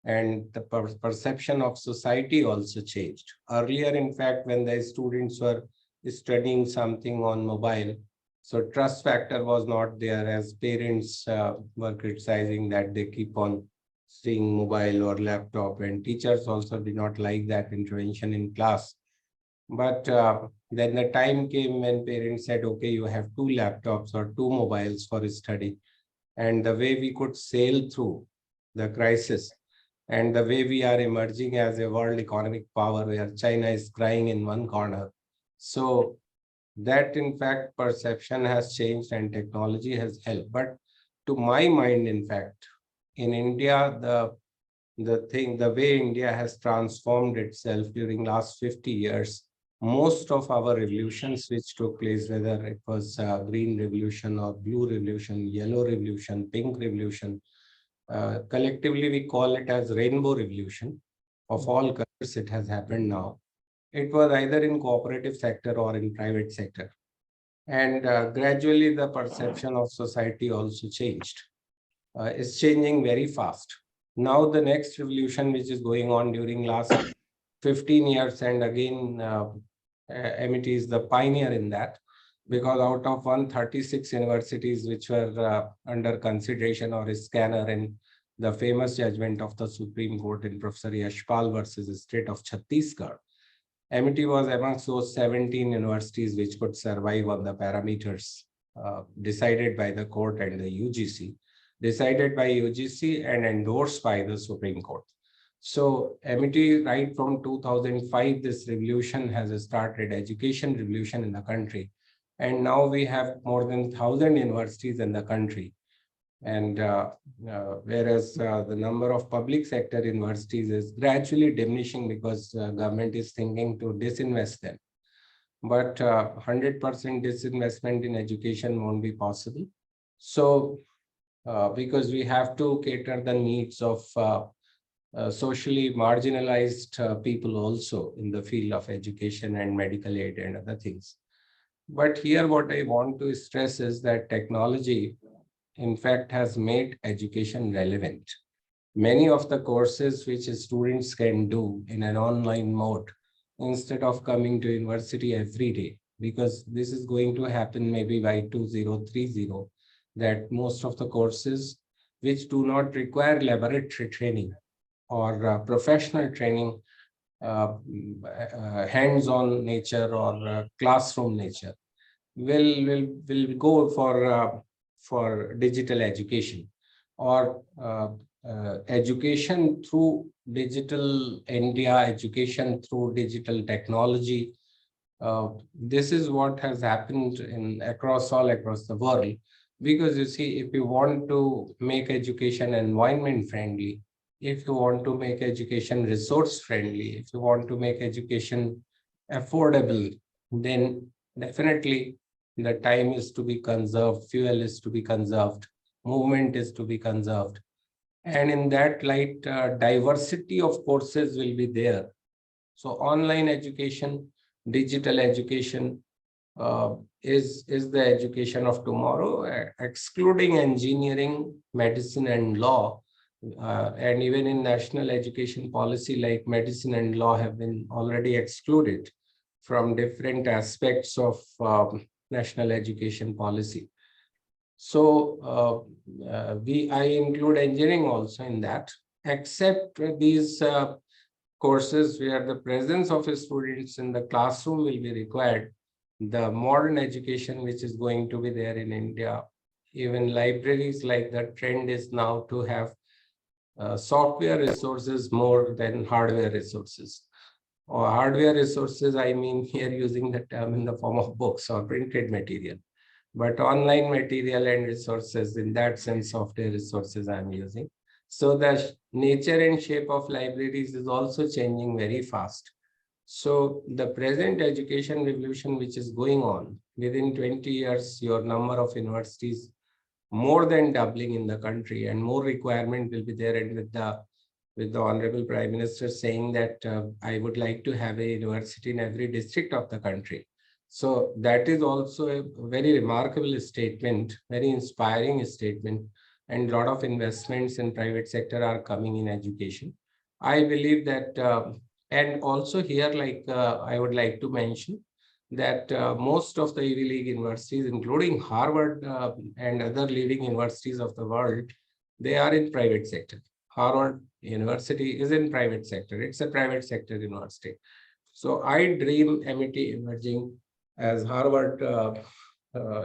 And the perception of society also changed. Earlier, in fact, when the students were studying something on mobile. So trust factor was not there, as parents were criticizing that they keep on seeing mobile or laptop, and teachers also did not like that intervention in class. But then the time came when parents said, okay, you have two laptops or two mobiles for study. And the way we could sail through the crisis, and the way we are emerging as a world economic power where China is crying in one corner. So that in fact perception has changed and technology has helped. But to my mind, in fact, in India, the way India has transformed itself during last 50 years, most of our revolutions which took place, whether it was green revolution or blue revolution, yellow revolution, pink revolution, collectively we call it as rainbow revolution. Of all colors, it has happened now. It was either in cooperative sector or in private sector. And gradually the perception of society also changed. It's changing very fast. Now the next revolution which is going on during last 15 years, and again MIT is the pioneer in that, because out of 136 universities which were under consideration or a scanner in the famous judgment of the Supreme Court in Professor Yashpal versus the state of Chhattisgarh, MIT was amongst those 17 universities which could survive on the parameters decided by the court and the UGC, decided by UGC and endorsed by the Supreme Court. So MIT, right from 2005, this revolution has started, education revolution in the country. And now we have more than 1,000 universities in the country. And whereas the number of public sector universities is gradually diminishing because government is thinking to disinvest them. But 100% disinvestment in education won't be possible. So because we have to cater the needs of socially marginalized people also in the field of education and medical aid and other things. But here what I want to stress is that technology in fact has made education relevant. Many of the courses which students can do in an online mode instead of coming to university every day, because this is going to happen maybe by 2030, that most of the courses which do not require laboratory training or professional training, hands-on nature or classroom nature, will go for digital education or education through digital India, education through digital technology. This is what has happened across the world. Because you see, if you want to make education environment friendly, if you want to make education resource friendly, if you want to make education affordable, then definitely the time is to be conserved, fuel is to be conserved, movement is to be conserved. And in that light, diversity of courses will be there. So online education, digital education is the education of tomorrow, excluding engineering, medicine and law. And even in national education policy, like medicine and law have been already excluded from different aspects of national education policy. So I include engineering also in that, except these courses where the presence of students in the classroom will be required. The modern education which is going to be there in India, even libraries, like the trend is now to have software resources more than hardware resources. Or hardware resources, I mean here using the term in the form of books or printed material. But online material and resources, in that sense, software resources I'm using. So the nature and shape of libraries is also changing very fast. So the present education revolution which is going on, within 20 years, your number of universities more than doubling in the country, and more requirement will be there. And with the Honorable Prime Minister saying that I would like to have a university in every district of the country. So that is also a very remarkable statement, very inspiring statement, and a lot of investments in private sector are coming in education. I believe that, and also here, like I would like to mention that most of the Ivy League universities, including Harvard and other leading universities of the world, they are in private sector. Harvard University is in private sector. It's a private sector university. So I dream MIT emerging as Harvard,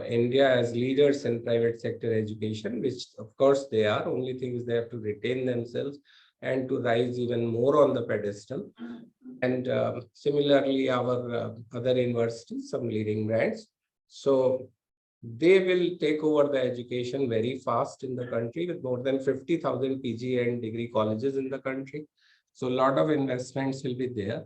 India as leaders in private sector education, which of course they are. Only thing is they have to retain themselves and to rise even more on the pedestal. And similarly, our other universities, some leading brands. So they will take over the education very fast in the country with more than 50,000 PG and degree colleges in the country. So a lot of investments will be there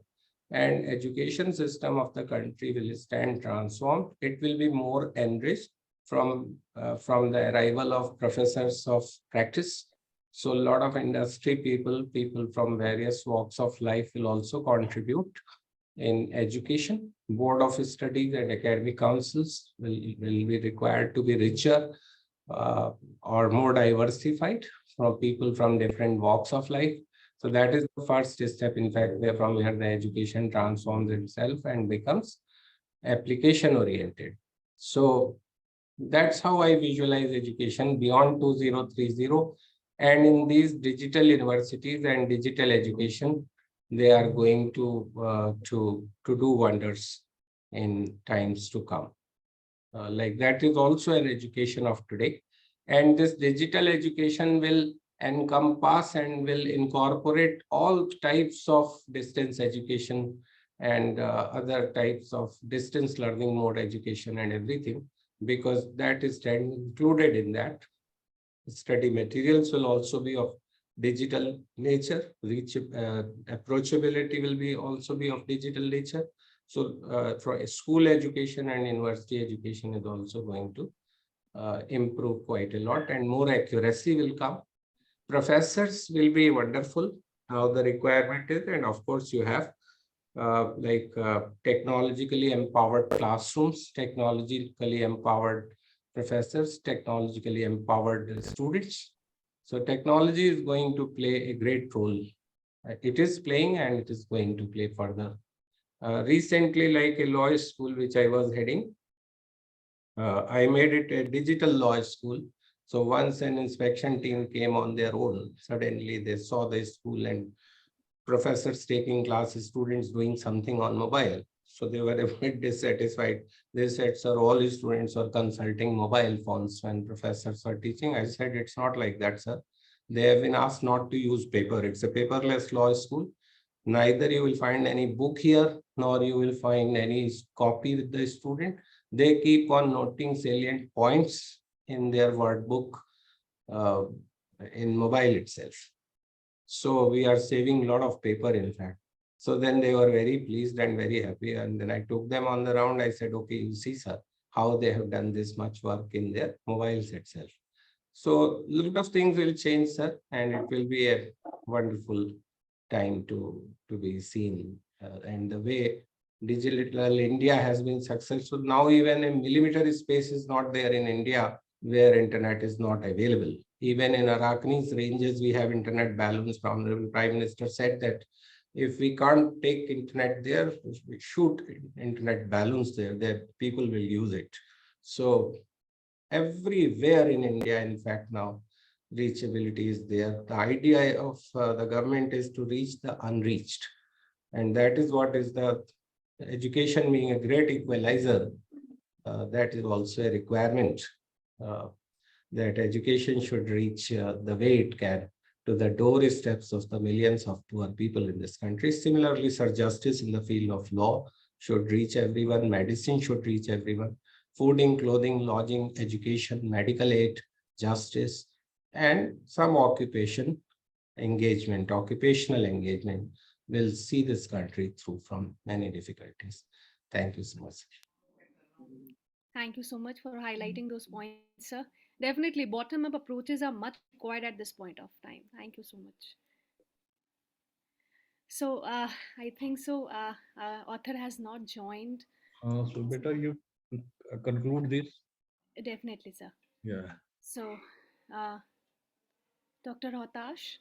and education system of the country will stand transformed. It will be more enriched from the arrival of professors of practice. So a lot of industry people from various walks of life will also contribute in education. Board of studies and academic councils will be required to be richer or more diversified from people from different walks of life. So that is the first step, in fact, from where the education transforms itself and becomes application oriented. So that's how I visualize education beyond 2030. And in these digital universities and digital education, they are going to do wonders in times to come. Like that is also an education of today. And this digital education will encompass and will incorporate all types of distance education and other types of distance learning mode education and everything, because that is included in that. Study materials will also be of digital nature. Approachability will be also be of digital nature. So for school education and university education is also going to improve quite a lot, and more accuracy will come. Professors will be wonderful. Now the requirement is, and of course you have technologically empowered classrooms, technologically empowered professors, technologically empowered students. So technology is going to play a great role. It is playing and it is going to play further. Recently, like a law school which I was heading, I made it a digital law school. So once an inspection team came on their own, suddenly they saw the school and professors taking classes, students doing something on mobile. So they were a bit dissatisfied. They said, sir, all the students are consulting mobile phones when professors are teaching. I said, it's not like that, sir. They have been asked not to use paper. It's a paperless law school. Neither you will find any book here, nor you will find any copy with the student. They keep on noting salient points in their word book uh, in mobile itself. So we are saving a lot of paper, in fact. So then they were very pleased and very happy. And then I took them on the round. I said, okay, you see, sir, how they have done this much work in their mobiles itself. So a lot of things will change, sir, and it will be a wonderful time to be seen. And the way digital India has been successful, now even a millimeter space is not there in India where internet is not available. Even in Arachne's ranges, we have internet balloons. The Prime Minister said that if we can't take internet there, we shoot internet balloons there, that people will use it. So everywhere in India, in fact, now reachability is there. The idea of the government is to reach the unreached. And that is what is the education being a great equalizer. That is also a requirement uh, that education should reach the way it can to the doorsteps of the millions of poor people in this country. Similarly, sir, justice in the field of law should reach everyone, medicine should reach everyone, fooding, clothing, lodging, education, medical aid, justice, and some occupational engagement will see this country through from many difficulties. Thank you so much. Thank you so much for highlighting those points, sir. Definitely, bottom up approaches are much required at this point of time. Thank you so much. So, I think so. Author has not joined. So better you conclude this. Definitely, sir. Yeah. So, uh, Dr. Hotash.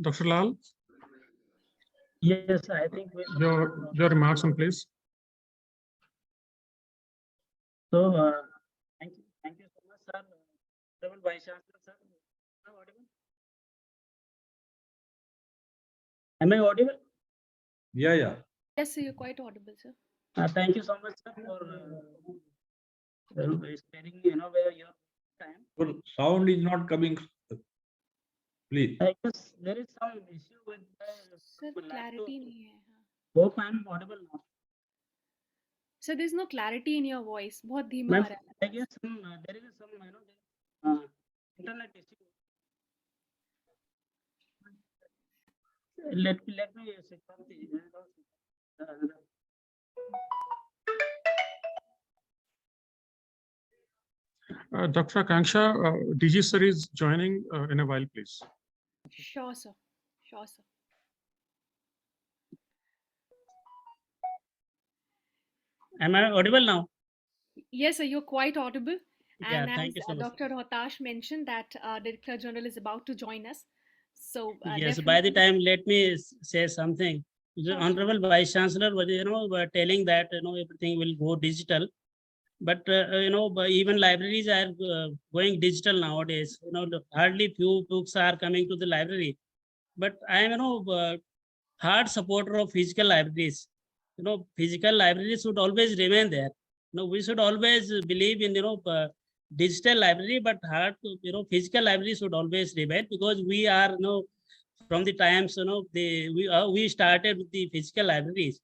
Dr. Lal, Yes, I think we should. Your remarks on please. So, thank you so much, sir. Honorable Vice Chancellor, sir. Am I audible? Am I audible? Yeah. Yes, sir, you're quite audible, sir. Thank you so much, sir, for sparing where your time. Your sound is not coming. Please. I guess there is some issue with Sir, the clarity नहीं है. हाँ. Hope I am audible now. Sir, there's no clarity in your voice. बहुत धीमा Ma'am, आ रहा है. I guess there is some internet issue. Let me switch off the Dr. Akanksha, DG sir is joining in a while, please. Sure, sir. Sure, sir. Am I audible now? Yes, sir, you're quite audible. Yeah, And thank you so as much. Dr. Rohtash mentioned that Director General is about to join us. So Yes, by the definitely- time, let me say something. The Sure, sure. Honorable Vice Chancellor was, were telling that, everything will go digital. But, but even libraries are going digital nowadays. Hardly few books are coming to the library. But I am, hard supporter of physical libraries. Physical libraries should always remain there. We should always believe in, digital library, but physical library should always remain, because we are, from the times, we started with the physical libraries.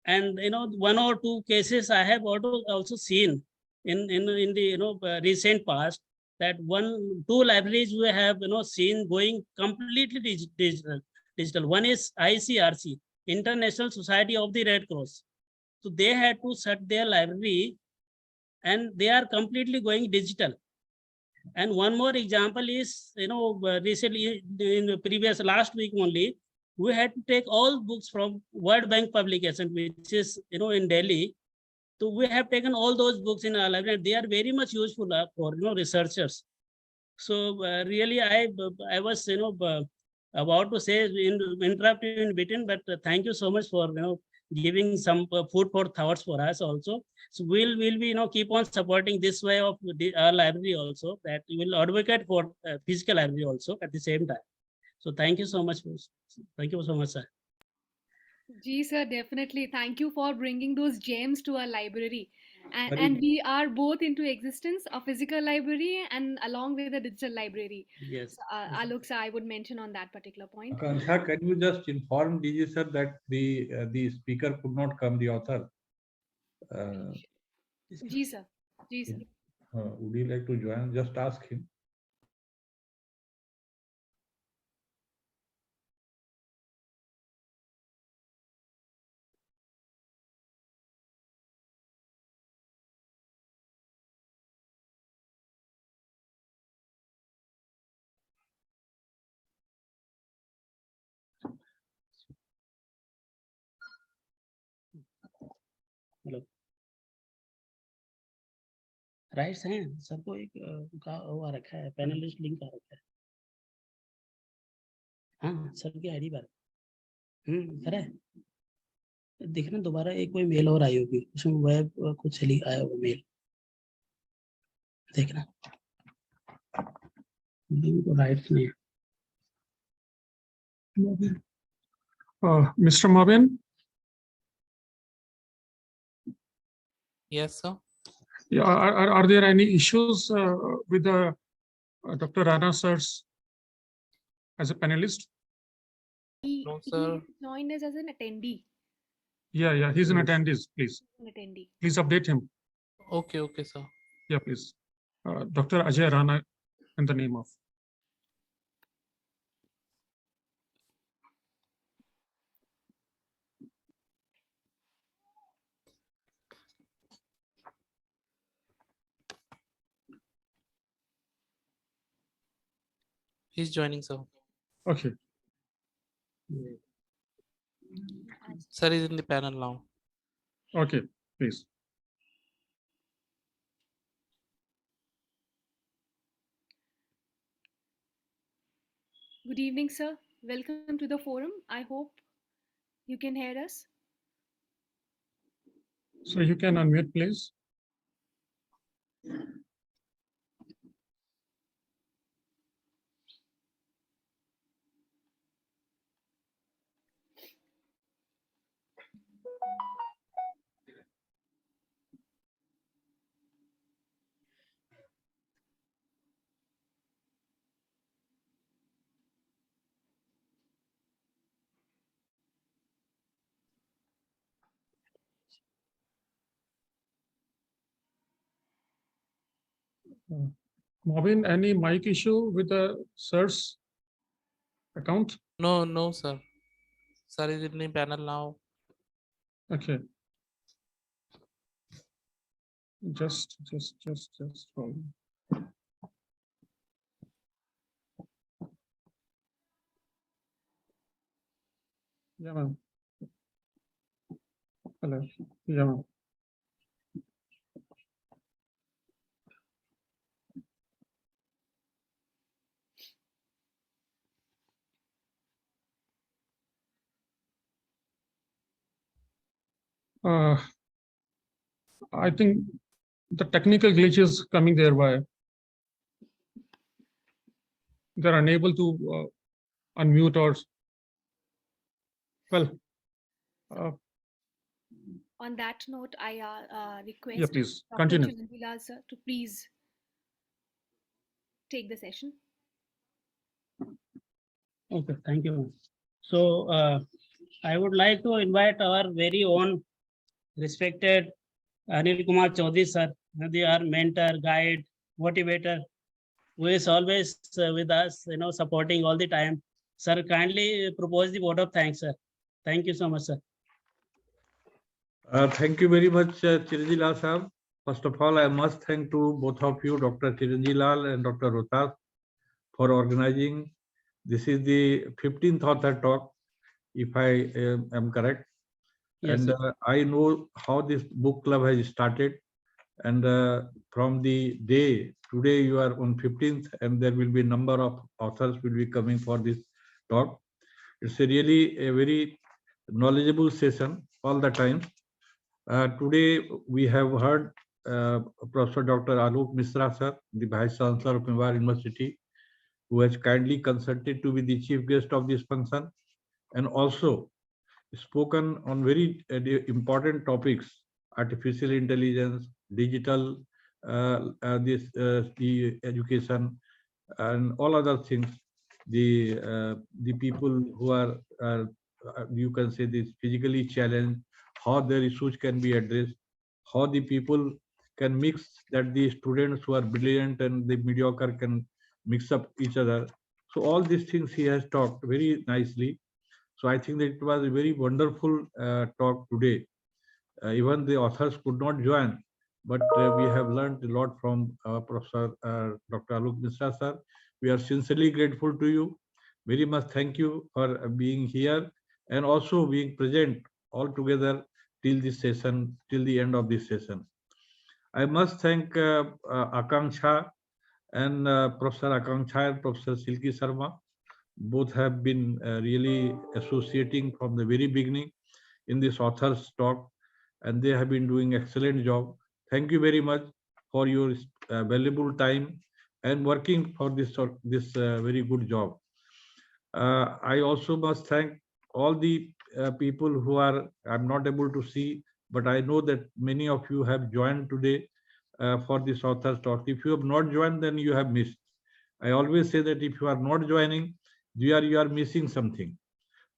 And, one or two cases I have also seen in the, recent past, that two libraries we have, seen going completely digital. One is ICRC, International Society of the Red Cross. So they had to shut their library and they are completely going digital. And one more example is, recently in the previous last week only, we had to take all books from World Bank publication, which is, in Delhi. So we have taken all those books in our library. They are very much useful for, researchers. So really, I was, about to say, interrupt you in between, but thank you so much for, giving some food for thoughts for us also. So we'll be, keep on supporting this way of our library also, that we will advocate for physical library also at the same time. So thank you so much. Thank you so much, sir. Gee, sir, definitely. Thank you for bringing those gems to our library. And, Very and good. we are both into existence, a physical library and along with a digital library. Yes. So, Alok sir, I would mention on that particular point. Akanksha, can you just inform DG sir that the speaker could not come, the author? Gee, sir. Gee, sir. Would you like to join? Just ask him. Hello, rights हैं सबको, एक का वो आ रखा है, panelist link आ रखा है। हाँ, सबकी आईडी बार करा है। देखना दोबारा एक कोई मेल और आई होगी, उसमें वेब कुछ आया होगा मेल, देखना तो राइट्स नहीं। Mr. Mobin? Yes, sir. Yeah, are there any issues with the Dr. Rana sirs as a panelist? No, sir. He joined us as an attendee. Yeah, he's an attendee, please. An attendee. Please update him. Okay, sir. Yeah, please. Dr. Ajay Rana in the name of. He's joining, sir. Okay. Sir is in the panel now. Okay, please. Good evening, sir. Welcome to the forum. I hope You can hear us? So you can unmute, please. Mobin, any mic issue with the sir's account? No, sir. Sir is in the panel now. Okay. Just hold. Yeah, ma'am. Hello. Yeah, ma'am. I think the technical glitches coming their way. They're unable to unmute or well. On that note, I Yeah, request please Dr. continue. Chiranjila sir to please take the session. Okay, thank you. So I would like to invite our very own respected Anil Kumar Chaudhary sir, they are mentor, guide, motivator, who is always with us, supporting all the time. Sir, kindly propose the vote of thanks, sir. Thank you so much, sir. Thank you very much, Chiranjit Lal Sahab. First of all, I must thank to both of you, Dr. Chiranjit Lal and Dr. Rohtas, for organizing. This is the 15th author talk, if I am correct. Yes, and I know how this book club has started. And from the day today, you are on 15th, and there will be a number of authors will be coming for this talk. It's really a very knowledgeable session all the time. Today we have heard Professor Dr. Alok Misra sir, the Vice Chancellor of Mewar University, who has kindly consented to be the chief guest of this function, and also spoken on very important topics: artificial intelligence, digital, the education, and all other things. The people who are you can say this physically challenged, how their issues can be addressed, how the people can mix, that the students who are brilliant and the mediocre can mix up each other. So all these things he has talked very nicely. So I think that it was a very wonderful talk today. Even the authors could not join, but we have learned a lot from Professor Dr. Alok Misra sir. We are sincerely grateful to you. Very much thank you for being here and also being present all together till this session, till the end of this session. I must thank Akanksha and Professor Akanksha and Professor Silki Sharma. Both have been really associating from the very beginning in this author's talk, and they have been doing excellent job. Thank you very much for your valuable time and working for this very good job. I also must thank all the people who are I'm not able to see, but I know that many of you have joined today for this author's talk. If you have not joined, then you have missed. I always say that if you are not joining, you are missing something,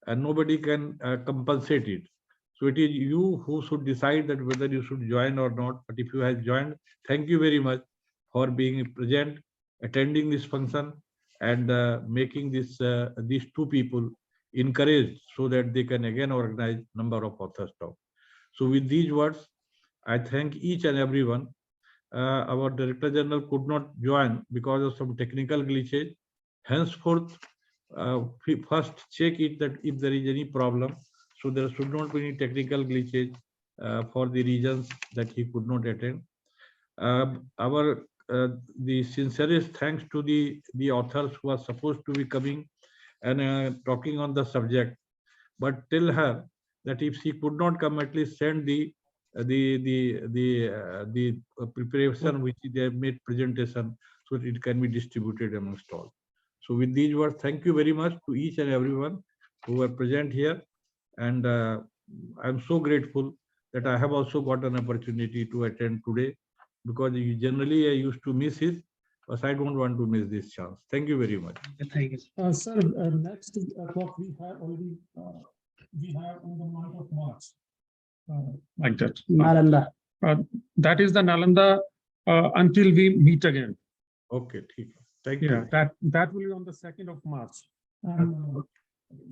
and nobody can compensate it. So it is you who should decide that whether you should join or not. But if you have joined, thank you very much for being present, attending this function, and making these two people encouraged so that they can again organize number of authors talk. So with these words, I thank each and everyone. Our Director General could not join because of some technical glitches. Henceforth, first check it that if there is any problem, so there should not be any technical glitches for the reasons that he could not attend. Our the sincerest thanks to the authors who are supposed to be coming and talking on the subject, but tell her that if she could not come, at least send the preparation which they have made presentation, so that it can be distributed amongst all. So with these words, thank you very much to each and everyone who are present here, and I'm so grateful that I have also got an opportunity to attend today, because generally I used to miss it, but I don't want to miss this chance. Thank you very much. Thank you. Sir, next talk we have already, we have in the month of March. Like that. Nalanda. That is the Nalanda until we meet again. Okay, thank Yeah, you. that will be on the 2nd of March.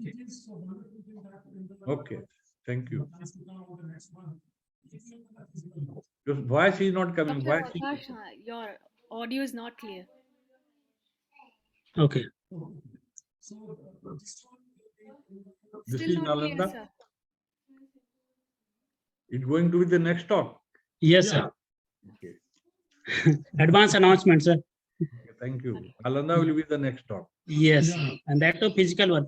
It is so wonderful that in the- Okay, thank you. Plans to come over the next month. Your voice is not coming. Dr. Voice is... Akash, your audio is not clear. Okay. So, This Still is not clear, Nalanda. sir. It's going to be the next talk. Yes, sir. Okay. Advance announcement, sir. Okay, thank you. Nalanda will be the next talk. Yes, Yeah. and that too physical one.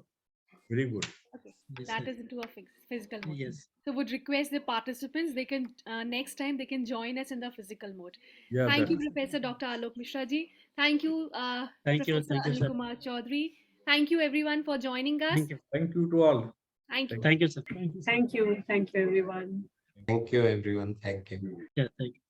Very good. Okay, Yes, that sir. is into a physical mode. Yes. So would request the participants, they can next time they can join us in the physical mode. Yeah, Thank you, that's Professor Dr. Alok Mishra ji. Thank you, Thank you, Professor Anil sir. Kumar Chaudhary. Thank you, everyone, for joining us. Thank you. Thank you to all. Thank you. Thank you, sir. Thank you, everyone. Thank you, everyone. Thank you. Yeah, thank you.